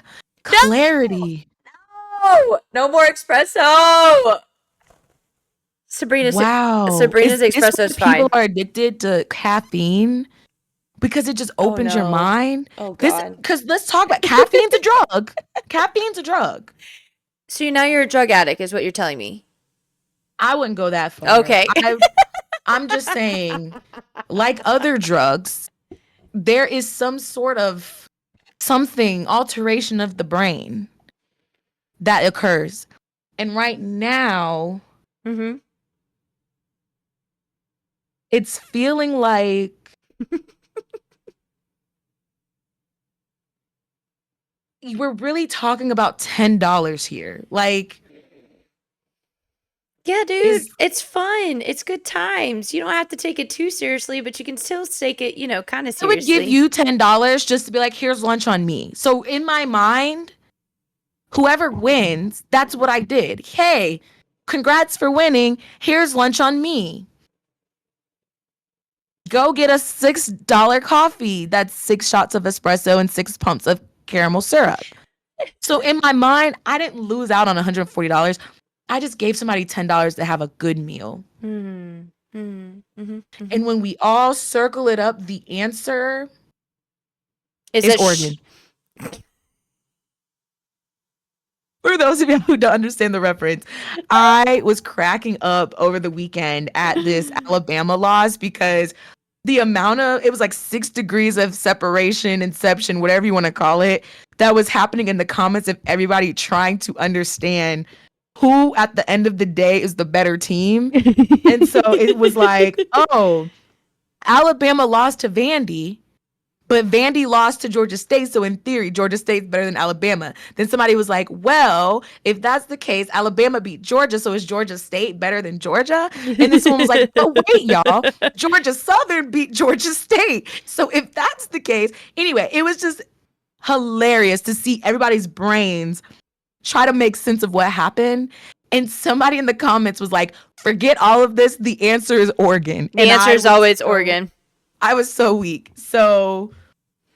clarity. No! No more espresso! Sabrina's espresso is fine. People are addicted to caffeine because it just opens your mind. Oh God! Because let's talk about caffeine's a drug. Caffeine's a drug. So now you're a drug addict, is what you're telling me? I wouldn't go that far. Okay. I'm just saying, like other drugs, there is some sort of alteration of the brain that occurs, and right now, it's feeling like we're really talking about $10 here. Like, yeah, dude, it's fun. It's good times. You don't have to take it too seriously, but you can still take it, kind of seriously. I would give you $10 just to be like, here's lunch on me. So in my mind, whoever wins, that's what I did. Hey, congrats for winning. Here's lunch on me. Go get a $6 coffee. That's 6 shots of espresso and 6 pumps of caramel syrup. So in my mind, I didn't lose out on $140. I just gave somebody $10 to have a good meal. Mm-hmm. And when we all circle it up, the answer Is is it Oregon. For those of you who don't understand the reference, I was cracking up over the weekend at this Alabama loss because the amount of, it was like 6 degrees of separation, inception, whatever you want to call it, that was happening in the comments of everybody trying to understand who at the end of the day is the better team. And so it was like, oh, Alabama lost to Vandy, but Vandy lost to Georgia State. So in theory, Georgia State's better than Alabama. Then somebody was like, well, if that's the case, Alabama beat Georgia. So is Georgia State better than Georgia? And then someone was like, oh, wait, y'all. Georgia Southern beat Georgia State. So if that's the case, anyway, it was just hilarious to see everybody's brains try to make sense of what happened. And somebody in the comments was like, forget all of this. The answer is Oregon. The answer is always Oregon. I was so weak. So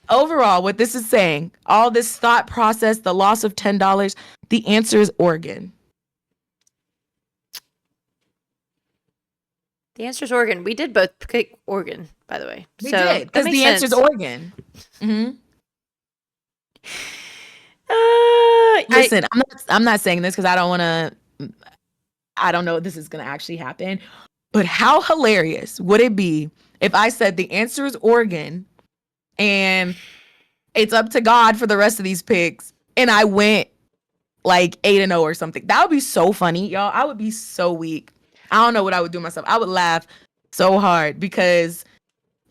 overall, what this is saying, all this thought process, the loss of $10, the answer is Oregon. The answer is Oregon. We did both pick Oregon, by the way. We did, because the answer is Oregon. Mm-hmm. Listen, I'm not saying this because I don't want to. I don't know if this is going to actually happen. But how hilarious would it be if I said the answer is Oregon and it's up to God for the rest of these picks and I went like 8-0 or something? That would be so funny, y'all. I would be so weak. I don't know what I would do myself. I would laugh so hard because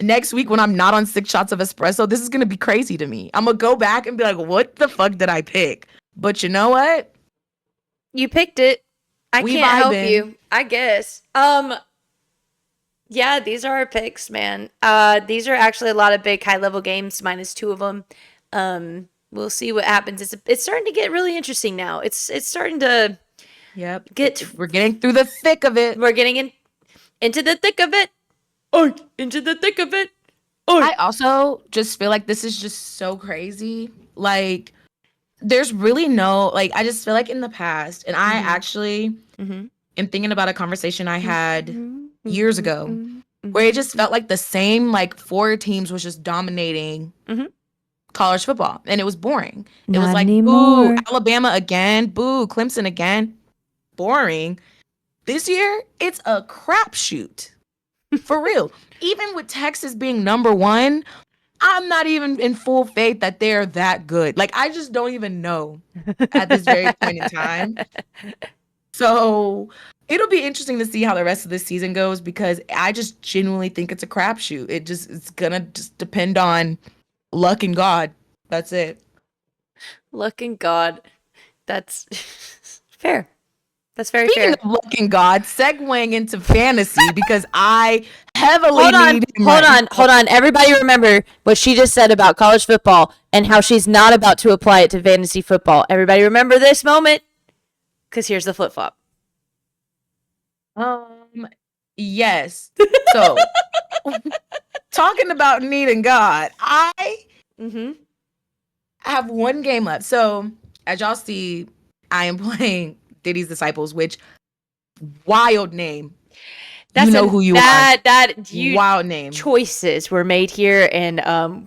next week when I'm not on 6 shots of espresso, this is going to be crazy to me. I'm going to go back and be like, what the fuck did I pick? But you know what? You picked it. I can't help you, I guess. Yeah, these are our picks, man. These are actually a lot of big high-level games, minus 2 of them. We'll see what happens. It's starting to get really interesting now. It's starting to we're getting through the thick of it. We're getting into the thick of it. Into the thick of it. I also just feel like this is just so crazy. Like, there's really no, like, I just feel like in the past, and I actually am thinking about a conversation I had years ago where it just felt like the same, like, 4 teams was just dominating college football, and it was boring. It was like, anymore. Boo, Alabama again, boo, Clemson again, boring. This year, it's a crapshoot. For real. Even with Texas being number 1, I'm not even in full faith that they're that good. Like, I just don't even know at this very point in time. So it'll be interesting to see how the rest of the season goes because I just genuinely think it's a crapshoot. It's gonna just depend on luck and God. That's it. Luck and God. That's fair. That's very Speaking fair. of luck and God, segueing into fantasy because I heavily Hold on. Everybody remember what she just said about college football and how she's not about to apply it to fantasy football. Everybody remember this moment? Because here's the flip-flop. Yes. So, talking about needing God, I have 1 game left. So, as y'all see, I am playing Diddy's Disciples, which wild name. That's you know who you are. Wild name. Choices were made here, and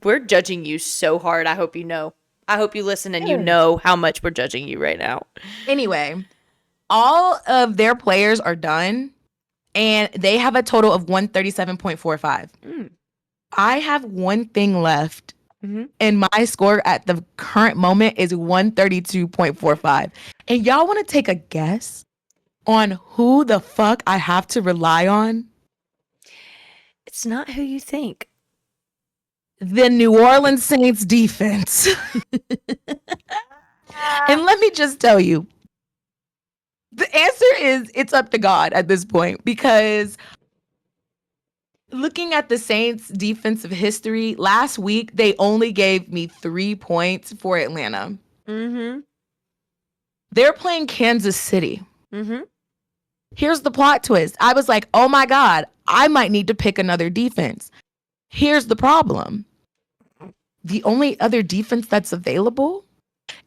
we're judging you so hard. I hope you know. I hope you listen and you know how much we're judging you right now. Anyway, all of their players are done, and they have a total of 137.45. I have 1 thing left. And my score at the current moment is 132.45. And y'all want to take a guess on who the fuck I have to rely on? It's not who you think. The New Orleans Saints defense. And let me just tell you, the answer is it's up to God at this point because looking at the Saints defensive history, last week they only gave me 3 points for Atlanta. They're playing Kansas City. Here's the plot twist. I was like, oh my God, I might need to pick another defense. Here's the problem. The only other defense that's available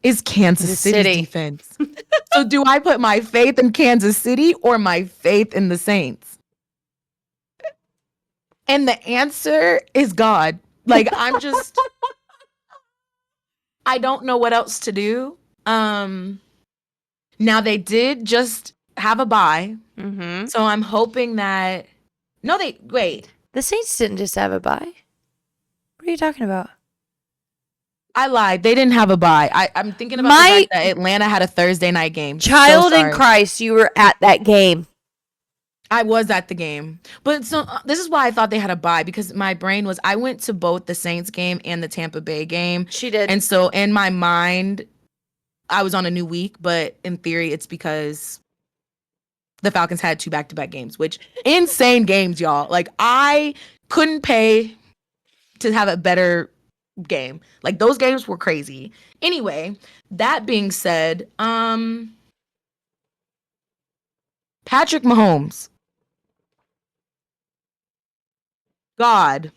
is Kansas City defense. So do I put my faith in Kansas City or my faith in the Saints? And the answer is God. Like I don't know what else to do. Now they did just have a bye. Mm-hmm. So I'm hoping that no, they wait. The Saints didn't just have a bye. What are you talking about? I lied. They didn't have a bye. I'm thinking about the My fact that Atlanta had a Thursday night game. So child in sorry. Christ, you were at that game. I was at the game. But so this is why I thought they had a bye, because my brain was I went to both the Saints game and the Tampa Bay game. She did. And so in my mind, I was on a new week, but in theory it's because the Falcons had 2 back-to-back games, which insane games, y'all. Like I couldn't pay to have a better game. Like those games were crazy. Anyway, that being said, Patrick Mahomes. God.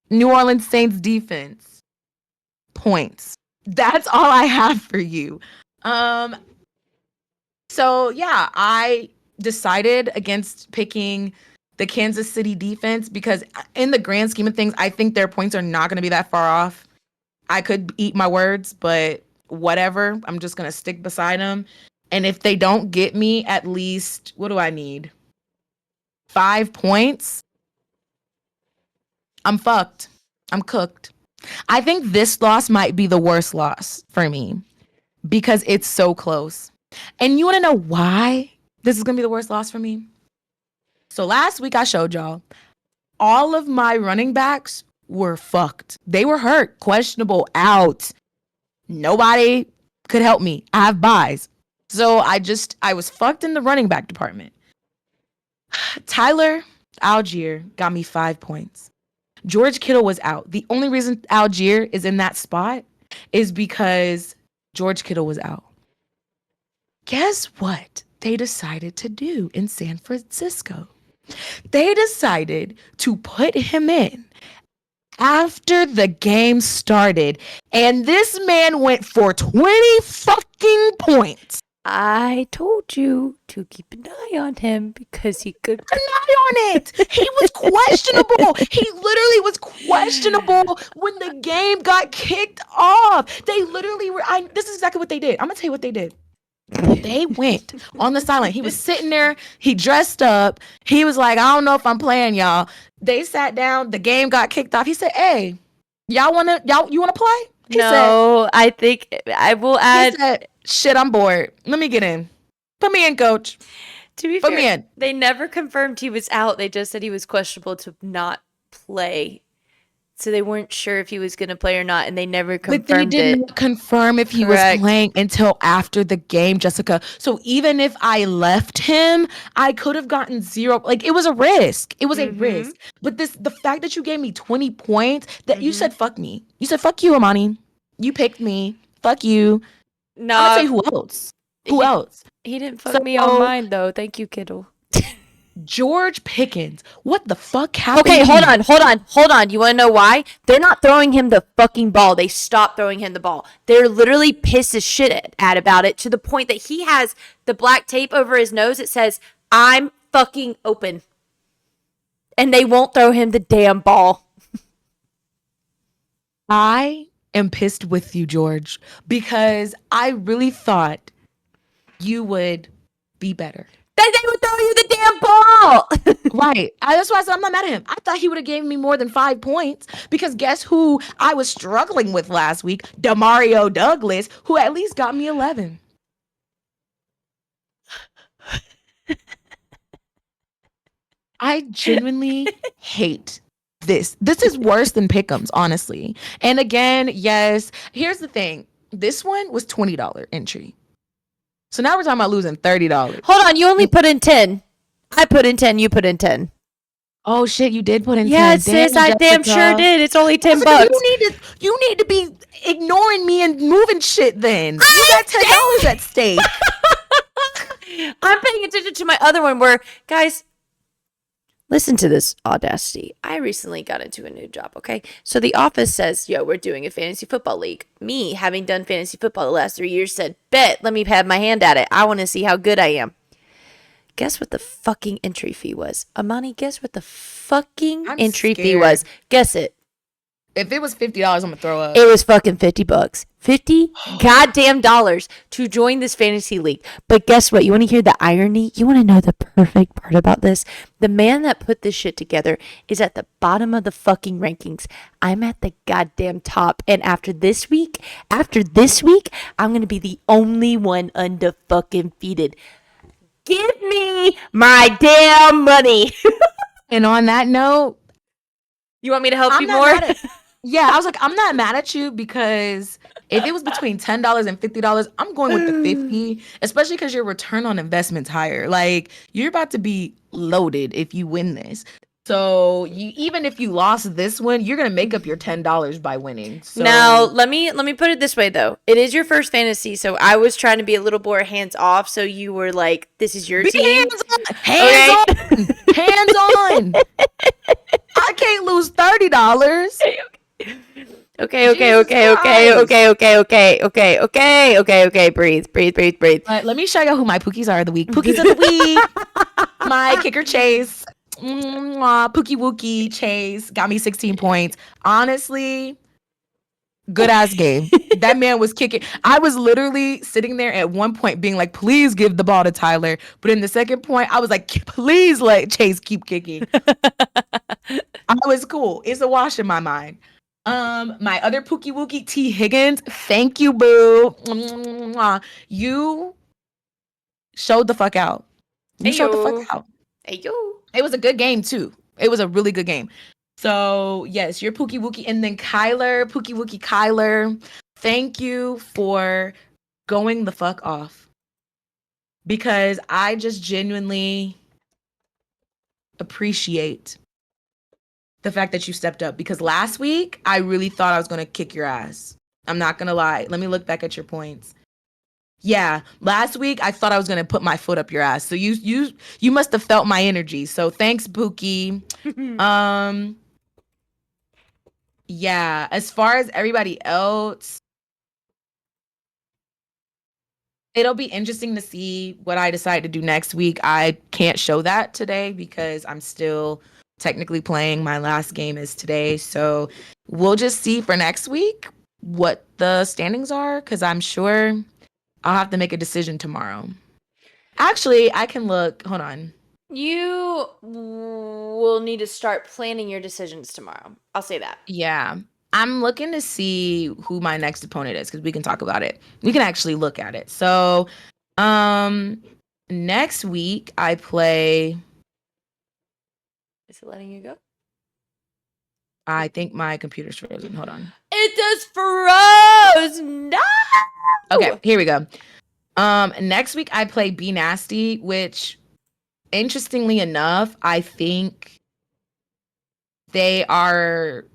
New Orleans Saints defense. Points. That's all I have for you. So yeah, I decided against picking the Kansas City defense because in the grand scheme of things, I think their points are not going to be that far off. I could eat my words, but whatever. I'm just going to stick beside them. And if they don't get me at least, what do I need? 5 points? I'm fucked. I'm cooked. I think this loss might be the worst loss for me because it's so close. And you want to know why this is going to be the worst loss for me? So last week I showed y'all all of my running backs were fucked. They were hurt, questionable, out. Nobody could help me. I have buys. So I was fucked in the running back department. Tyler Algier got me 5 points. George Kittle was out. The only reason Algier is in that spot is because George Kittle was out. Guess what they decided to do in San Francisco? They decided to put him in after the game started, and this man went for 20 fucking points. I told you to keep an eye on him because he could. An eye on it. He was questionable. He literally was questionable when the game got kicked off. They literally were. This is exactly what they did. I'm gonna tell you what they did. They went on the sideline. He was sitting there. He dressed up. He was like, I don't know if I'm playing, y'all. They sat down. The game got kicked off. He said, hey, you want to play? He No, I think I will add. He said, shit, I'm bored. Let me get in. Put me in, coach. To be Put me fair, in. they never confirmed he was out. They just said he was questionable to not play. So they weren't sure if he was going to play or not, and they never confirmed it. But they didn't confirm if he was playing until after the game, Jessica. So even if I left him, I could have gotten 0. Like, it was a risk. It was a risk. But the fact that you gave me 20 points, that you said, fuck me. You said, fuck you, Amani. You picked me. Fuck you. No. I'm going to tell you who else. Who else? He didn't fuck me on mine, though. Thank you, Kittle. George Pickens. What the fuck happened? Okay, hold on. You want to know why? They're not throwing him the fucking ball. They stopped throwing him the ball. They're literally pissed as shit at about it to the point that he has the black tape over his nose. It says, I'm fucking open. And they won't throw him the damn ball. I am pissed with you, George, because I really thought you would be better. Then they would throw you the damn ball. Right. That's why I said I'm not mad at him. I thought he would have given me more than 5 points because guess who I was struggling with last week? Demario Douglas, who at least got me 11. I genuinely hate this. This is worse than Pick'ems, honestly. And again, yes, here's the thing. This one was $20 entry. So now we're talking about losing $30. Hold on, you only put in 10. I put in 10, you put in 10. Oh shit, you did put in 10. Yes, sis, I damn sure did. It's only $10. You need to be ignoring me and moving shit then. You got $10 at stake. I'm paying attention to my other one where, guys, listen to this audacity. I recently got into a new job, okay? So the office says, yo, we're doing a fantasy football league. Me, having done fantasy football the last 3 years, said, bet, let me have my hand at it. I want to see how good I am. Guess what the fucking entry fee was? Amani, guess what the fucking I'm entry fee was? scared. Guess it. If it was $50, I'm gonna throw up. It was fucking $50. 50 goddamn dollars to join this fantasy league. But guess what? You want to hear the irony? You want to know the perfect part about this? The man that put this shit together is at the bottom of the fucking rankings. I'm at the goddamn top. And after this week, I'm going to be the only one undefeated. Give me my damn money. And on that note, You want me to help I'm you not more? mad at yeah, I was like, I'm not mad at you because if it was between $10 and $50, I'm going with the 50, especially because your return on investment's higher. Like, you're about to be loaded if you win this. So you even if you lost this one, you're gonna make up your $10 by winning. Now, So let me put it this way though. It is your first fantasy, so I was trying to be a little more hands off. So you were like, "This is your be team." hands on, Okay. hands on. I can't lose $30. Okay, okay, Jesus okay, okay, Christ. okay, okay, okay, okay, okay, okay, okay. Breathe, breathe, breathe, breathe. Let me show you who my Pookies are of the week. Pookies of the week. My kicker Chase. Pookie Wookie Chase got me 16 points. Honestly, good ass game. That man was kicking. I was literally sitting there at one point being like, please give the ball to Tyler. But in the second point, I was like, please let Chase keep kicking. I was cool. It's a wash in my mind. My other Pookie Wookie, T. Higgins. Thank you, boo. You showed the fuck out. You Hey showed the fuck yo, out. hey yo. It was a good game too. It was a really good game. So yes, you're Pookie Wookie, and then Kyler, Pookie Wookie Kyler. Thank you for going the fuck off because I just genuinely appreciate the fact that you stepped up. Because last week I really thought I was gonna kick your ass. I'm not gonna lie. Let me look back at your points. Yeah, last week I thought I was gonna put my foot up your ass. So you must have felt my energy. So thanks, Pookie. Um, yeah, as far as everybody else, it'll be interesting to see what I decide to do next week. I can't show that today because I'm still technically playing. My last game is today. So we'll just see for next week what the standings are because I'm sure I'll have to make a decision tomorrow. Actually, I can look. Hold on. You will need to start planning your decisions tomorrow. I'll say that. Yeah. I'm looking to see who my next opponent is because we can talk about it. We can actually look at it. So, um, next week I play. Is it letting you go? I think my computer's frozen. Hold on. It just froze. No. Okay, here we go. Next week I play Be Nasty, which, interestingly enough, I think they are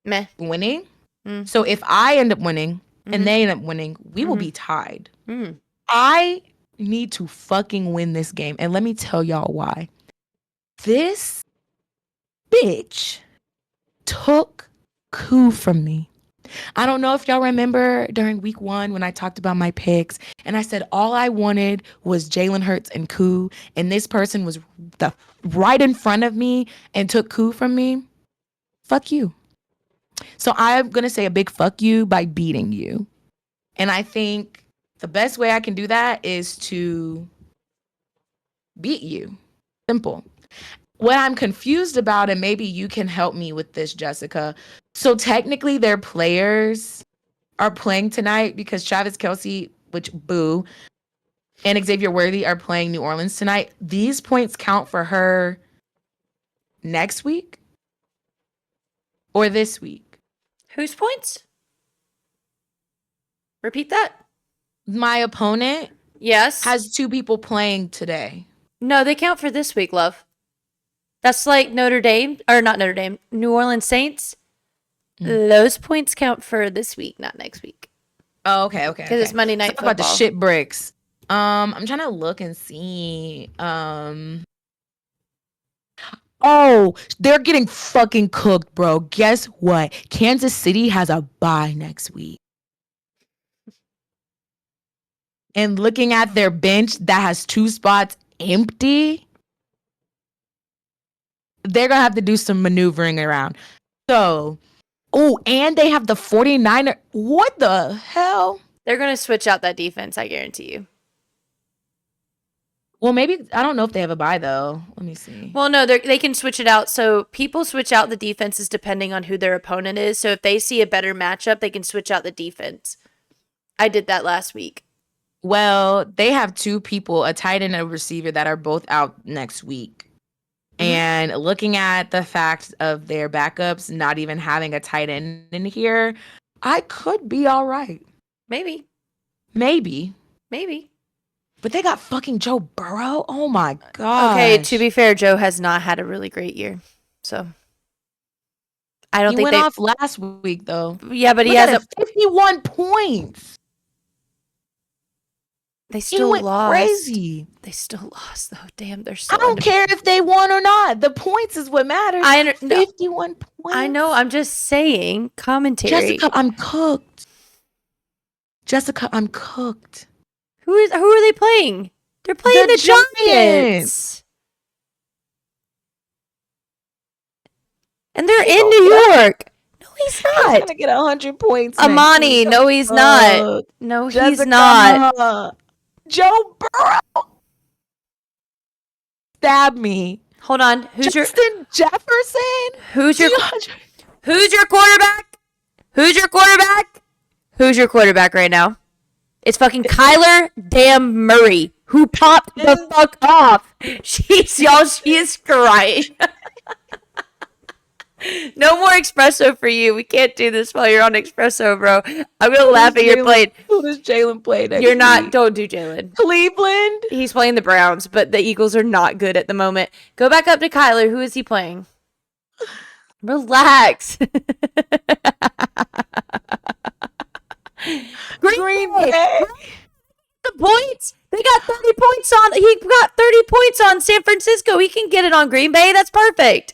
Meh. winning. Mm. So if I end up winning Mhm. and they end up winning, we will Mhm. be tied. Mm. I need to fucking win this game. And let me tell y'all why. This bitch took coup from me. I don't know if y'all remember during week 1 when I talked about my picks and I said all I wanted was Jalen Hurts and coup, and this person was right in front of me and took coup from me. Fuck you. So I'm going to say a big fuck you by beating you. And I think the best way I can do that is to beat you. Simple. What I'm confused about, and maybe you can help me with this, Jessica. So technically, their players are playing tonight because Travis Kelce, which boo, and Xavier Worthy are playing New Orleans tonight. These points count for her next week or this week. Whose points? Repeat that. My opponent Yes. has 2 people playing today. No, they count for this week, love. That's like Notre Dame, or not Notre Dame, New Orleans Saints. Those points count for this week, not next week. Oh, okay. Because it's Monday Night Football. About the Football. shit bricks. I'm trying to look and see. Oh, they're getting fucking cooked, bro. Guess what? Kansas City has a bye next week. And looking at their bench that has 2 spots empty, they're going to have to do some maneuvering around. So, oh, and they have the 49er. What the hell? They're going to switch out that defense, I guarantee you. Well, maybe, I don't know if they have a bye, though. Let me see. Well, no, they can switch it out. So people switch out the defenses depending on who their opponent is. So if they see a better matchup, they can switch out the defense. I did that last week. Well, they have two people, a tight end and a receiver, that are both out next week. And looking at the fact of their backups not even having a tight end in here, I could be all right. Maybe. But they got fucking Joe Burrow. Oh my god. Okay, to be fair, Joe has not had a really great year. So I don't he think went they off last week though. Yeah, but he Look has at it, 51 points. They He still went lost. crazy. They still lost though. Damn, they're so I don't care if they won or not. The points is what matters. 51 points. I know. I'm just saying commentary. Jessica, I'm cooked. Who are they playing? They're playing the Giants. And they're in New York. No, he's not. He's gonna get 100 points. Amani, no, he's not. No, he's not. Joe Burrow. Stab me. Hold on. Who's Justin Jefferson? Who's your quarterback? Who's your quarterback right now? It's fucking Kyler damn Murray, who popped the fuck off. She is crying. No more espresso for you. We can't do this while you're on espresso, bro. I'm gonna laugh at your play. Who does Jalen play next You're not. week? Don't do Jalen. Cleveland. He's playing the Browns, but the Eagles are not good at the moment. Go back up to Kyler. Who is he playing? Relax. Green Bay. The points. They got 30 points on. He got 30 points on San Francisco. He can get it on Green Bay. That's perfect.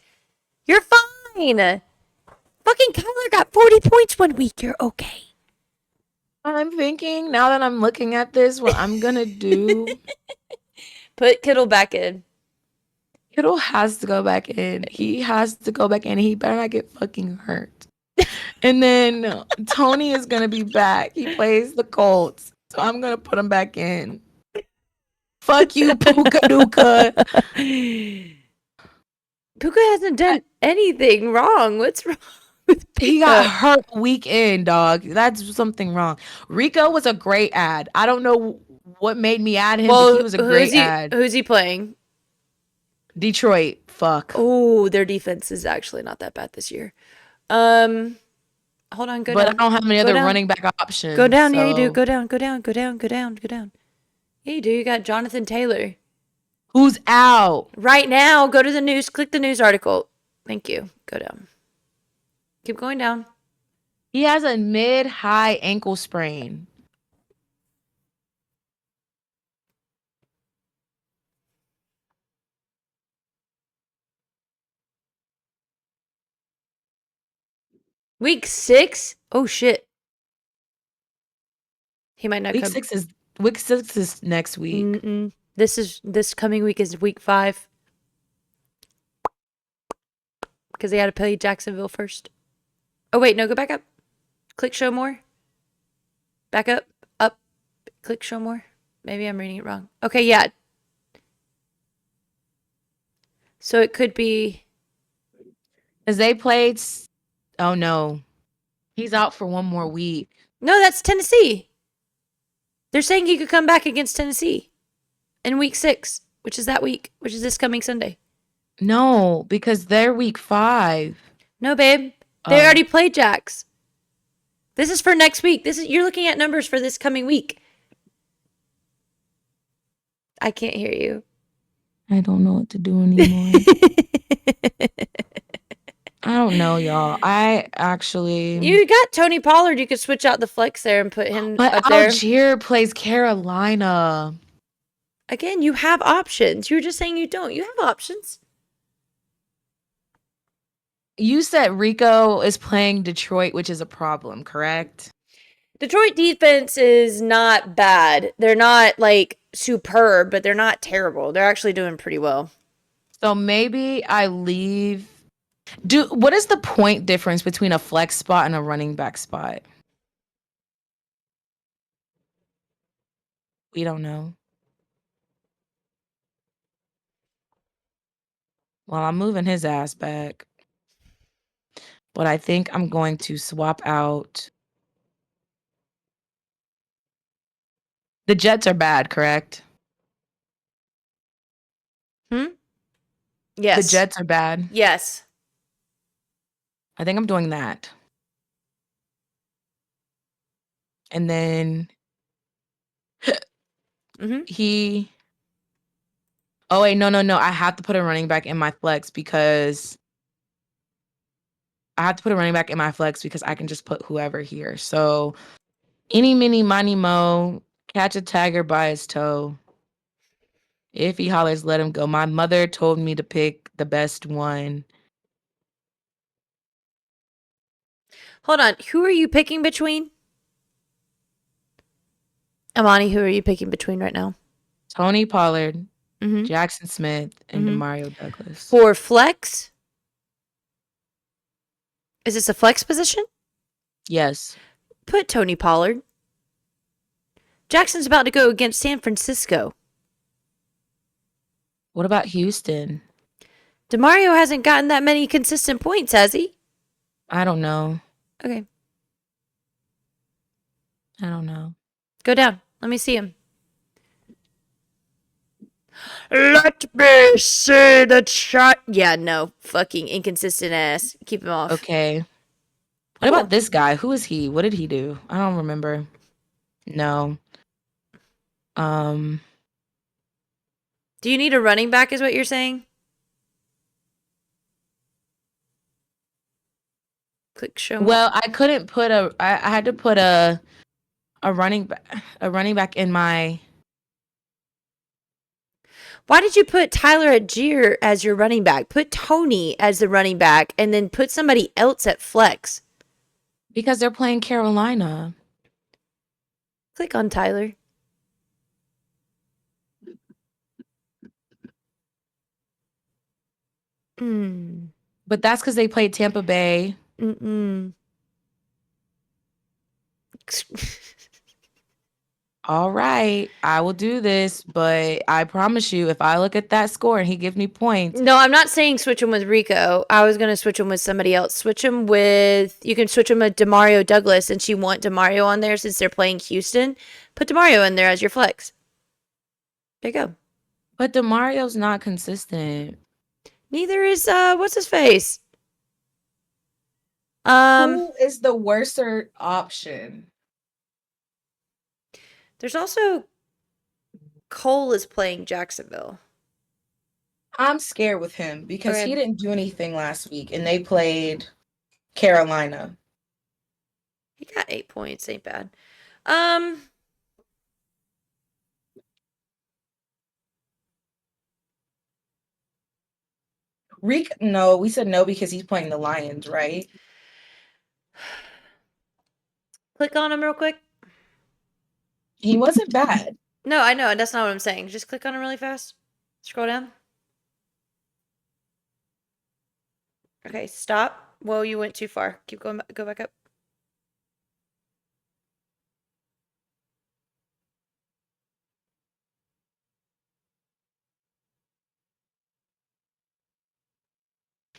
You're fine. Fucking Kyler got 40 points one week. You're okay. I'm thinking now that I'm looking at this, what I'm gonna do. Put Kittle back in. Kittle has to go back in. He has to go back in. He better not get fucking hurt. And then Tony is gonna be back. He plays the Colts, so I'm gonna put him back in. Fuck you, Puka Duka. Puka hasn't done anything wrong. What's wrong with Puka? He got hurt weekend, dog. That's something wrong. Rico was a great ad. I don't know what made me add him, but he was a great ad. Who's he playing? Detroit. Fuck. Oh, their defense is actually not that bad this year. Hold on, go down. But I don't have any other running back options. Go down, yeah, you do. Go down. Yeah, you do. You got Jonathan Taylor. Who's out? Right now, go to the news. Click the news article. Thank you. Go down. Keep going down. He has a mid-high ankle sprain. Week 6? Oh, shit. He might not Week come. 6 is next week. This coming week is week 5. Because they had to play Jacksonville first. Oh, wait, no, go back up. Click show more. Back up. Up. Click show more. Maybe I'm reading it wrong. Okay, yeah. So it could be. Because they played. Oh, no. He's out for one more week. No, that's Tennessee. They're saying he could come back against Tennessee in week 6, which is that week, which is this coming Sunday. No, because they're week 5. No, babe. They already played Jax. This is for next week. You're looking at numbers for this coming week. I can't hear you. I don't know what to do anymore. I don't know, y'all. I actually. You got Tony Pollard. You could switch out the flex there and put him up there. Algier plays Carolina. Again, you have options. You were just saying you don't. You have options. You said Rico is playing Detroit, which is a problem, correct? Detroit defense is not bad. They're not like superb, but they're not terrible. They're actually doing pretty well. So maybe I leave. What is the point difference between a flex spot and a running back spot? We don't know. Well, I'm moving his ass back. But I think I'm going to swap out. The Jets are bad, correct? Hmm? The Yes. Jets are bad. Yes. I think I'm doing that. And then Mm-hmm. he. Oh, wait, no, no, no. I have to put a running back in my flex because I can just put whoever here. So, any, mini, money, mo, catch a tiger by his toe. If he hollers, let him go. My mother told me to pick the best one. Hold on. Who are you picking between? Amani, who are you picking between right now? Tony Pollard, Mm-hmm. Jackson Smith, and Mm-hmm. Demario Douglas. For flex, is this a flex position? Yes. Put Tony Pollard. Jackson's about to go against San Francisco. What about Houston? DeMario hasn't gotten that many consistent points, has he? I don't know. Okay. I don't know. Go down. Let me see him. Let me see the chat. Yeah, no. Fucking inconsistent ass. Keep him off. Okay. What about Cool. this guy? Who is he? What did he do? I don't remember. No. Um. Do you need a running back, is what you're saying? Click show more. Well, I couldn't put a. I had to put a running back in my. Why did you put Tyler Algier as your running back? Put Tony as the running back and then put somebody else at flex. Because they're playing Carolina. Click on Tyler. Hmm. But that's because they played Tampa Bay. Mm-mm. All right, I will do this, but I promise you, if I look at that score and he gives me points, No, I'm not saying switch him with Rico. I was going to switch him with somebody else. Switch him with, you can switch him with Demario Douglas since you want Demario on there since they're playing Houston. Put Demario in there as your flex. There you go. but DeMario's not consistent. Neither is, what's his face? Um, Who is the worser option? there's also Cole is playing Jacksonville. I'm scared with him because Okay. he didn't do anything last week and they played Carolina. He got 8 points. Ain't bad. Um, No, we said no because he's playing the Lions, right? click on him real quick. He wasn't bad. No, I know. That's not what I'm saying. Just click on him really fast. Scroll down. Okay, stop. Whoa, you went too far. Keep going. Go back up.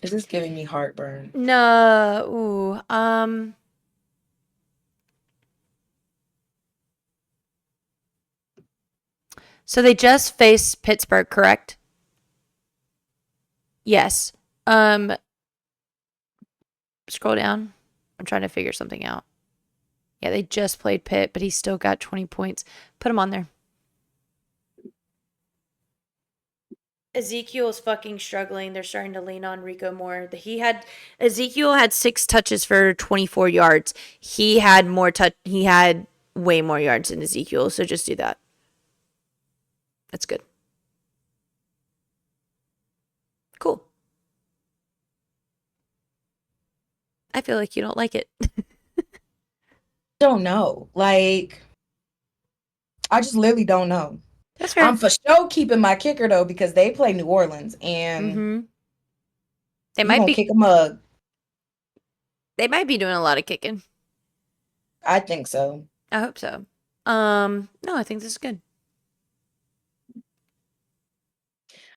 This is giving me heartburn. No. Ooh. So they just faced Pittsburgh, correct? Yes. Scroll down. I'm trying to figure something out. Yeah, they just played Pitt, but he still got 20 points. Put him on there. Ezekiel's fucking struggling. They're starting to lean on Rico more. Ezekiel had 6 touches for 24 yards. He had he had way more yards than Ezekiel, so just do that. That's good. Cool. I feel like you don't like it. don't know. Like, I just literally don't know. That's I'm fair. for sure keeping my kicker though because they play New Orleans and Mm-hmm. They you might gonna be kick a mug. they might be doing a lot of kicking. I think so. I hope so. No, I think this is good.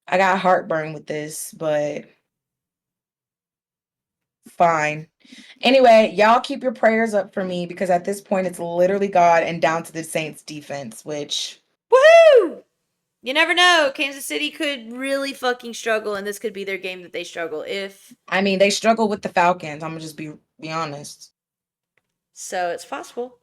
I got heartburn with this, but fine. Anyway, y'all keep your prayers up for me because at this point it's literally God and down to the Saints defense, which Woohoo! You never know. Kansas City could really fucking struggle, and this could be their game that they struggle if I mean they struggle with the Falcons. I'm gonna just be honest. so. It's possible.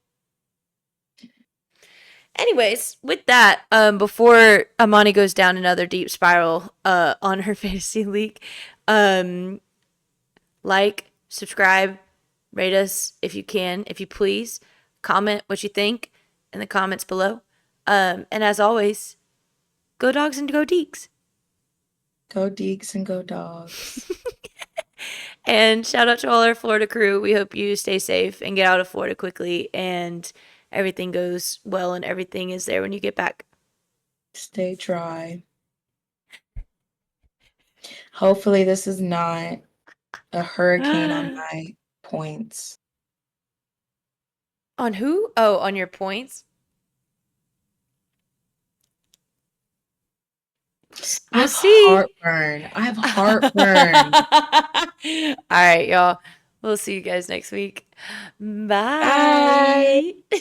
Anyways, with that, before Amani goes down another deep spiral, on her fantasy league, um, like, subscribe, rate us if you can, if you please, comment what you think in the comments below, and as always, go dogs and go deeks. Go Deeks and go Dogs. And shout out to all our Florida crew. We hope you stay safe and get out of Florida quickly and everything goes well and everything is there when you get back. Stay dry. Hopefully this is not a hurricane on On my points. who? Oh, on your points? I We'll have see. heartburn. I have heartburn. All right, y'all. We'll see you guys next week. Bye. Bye.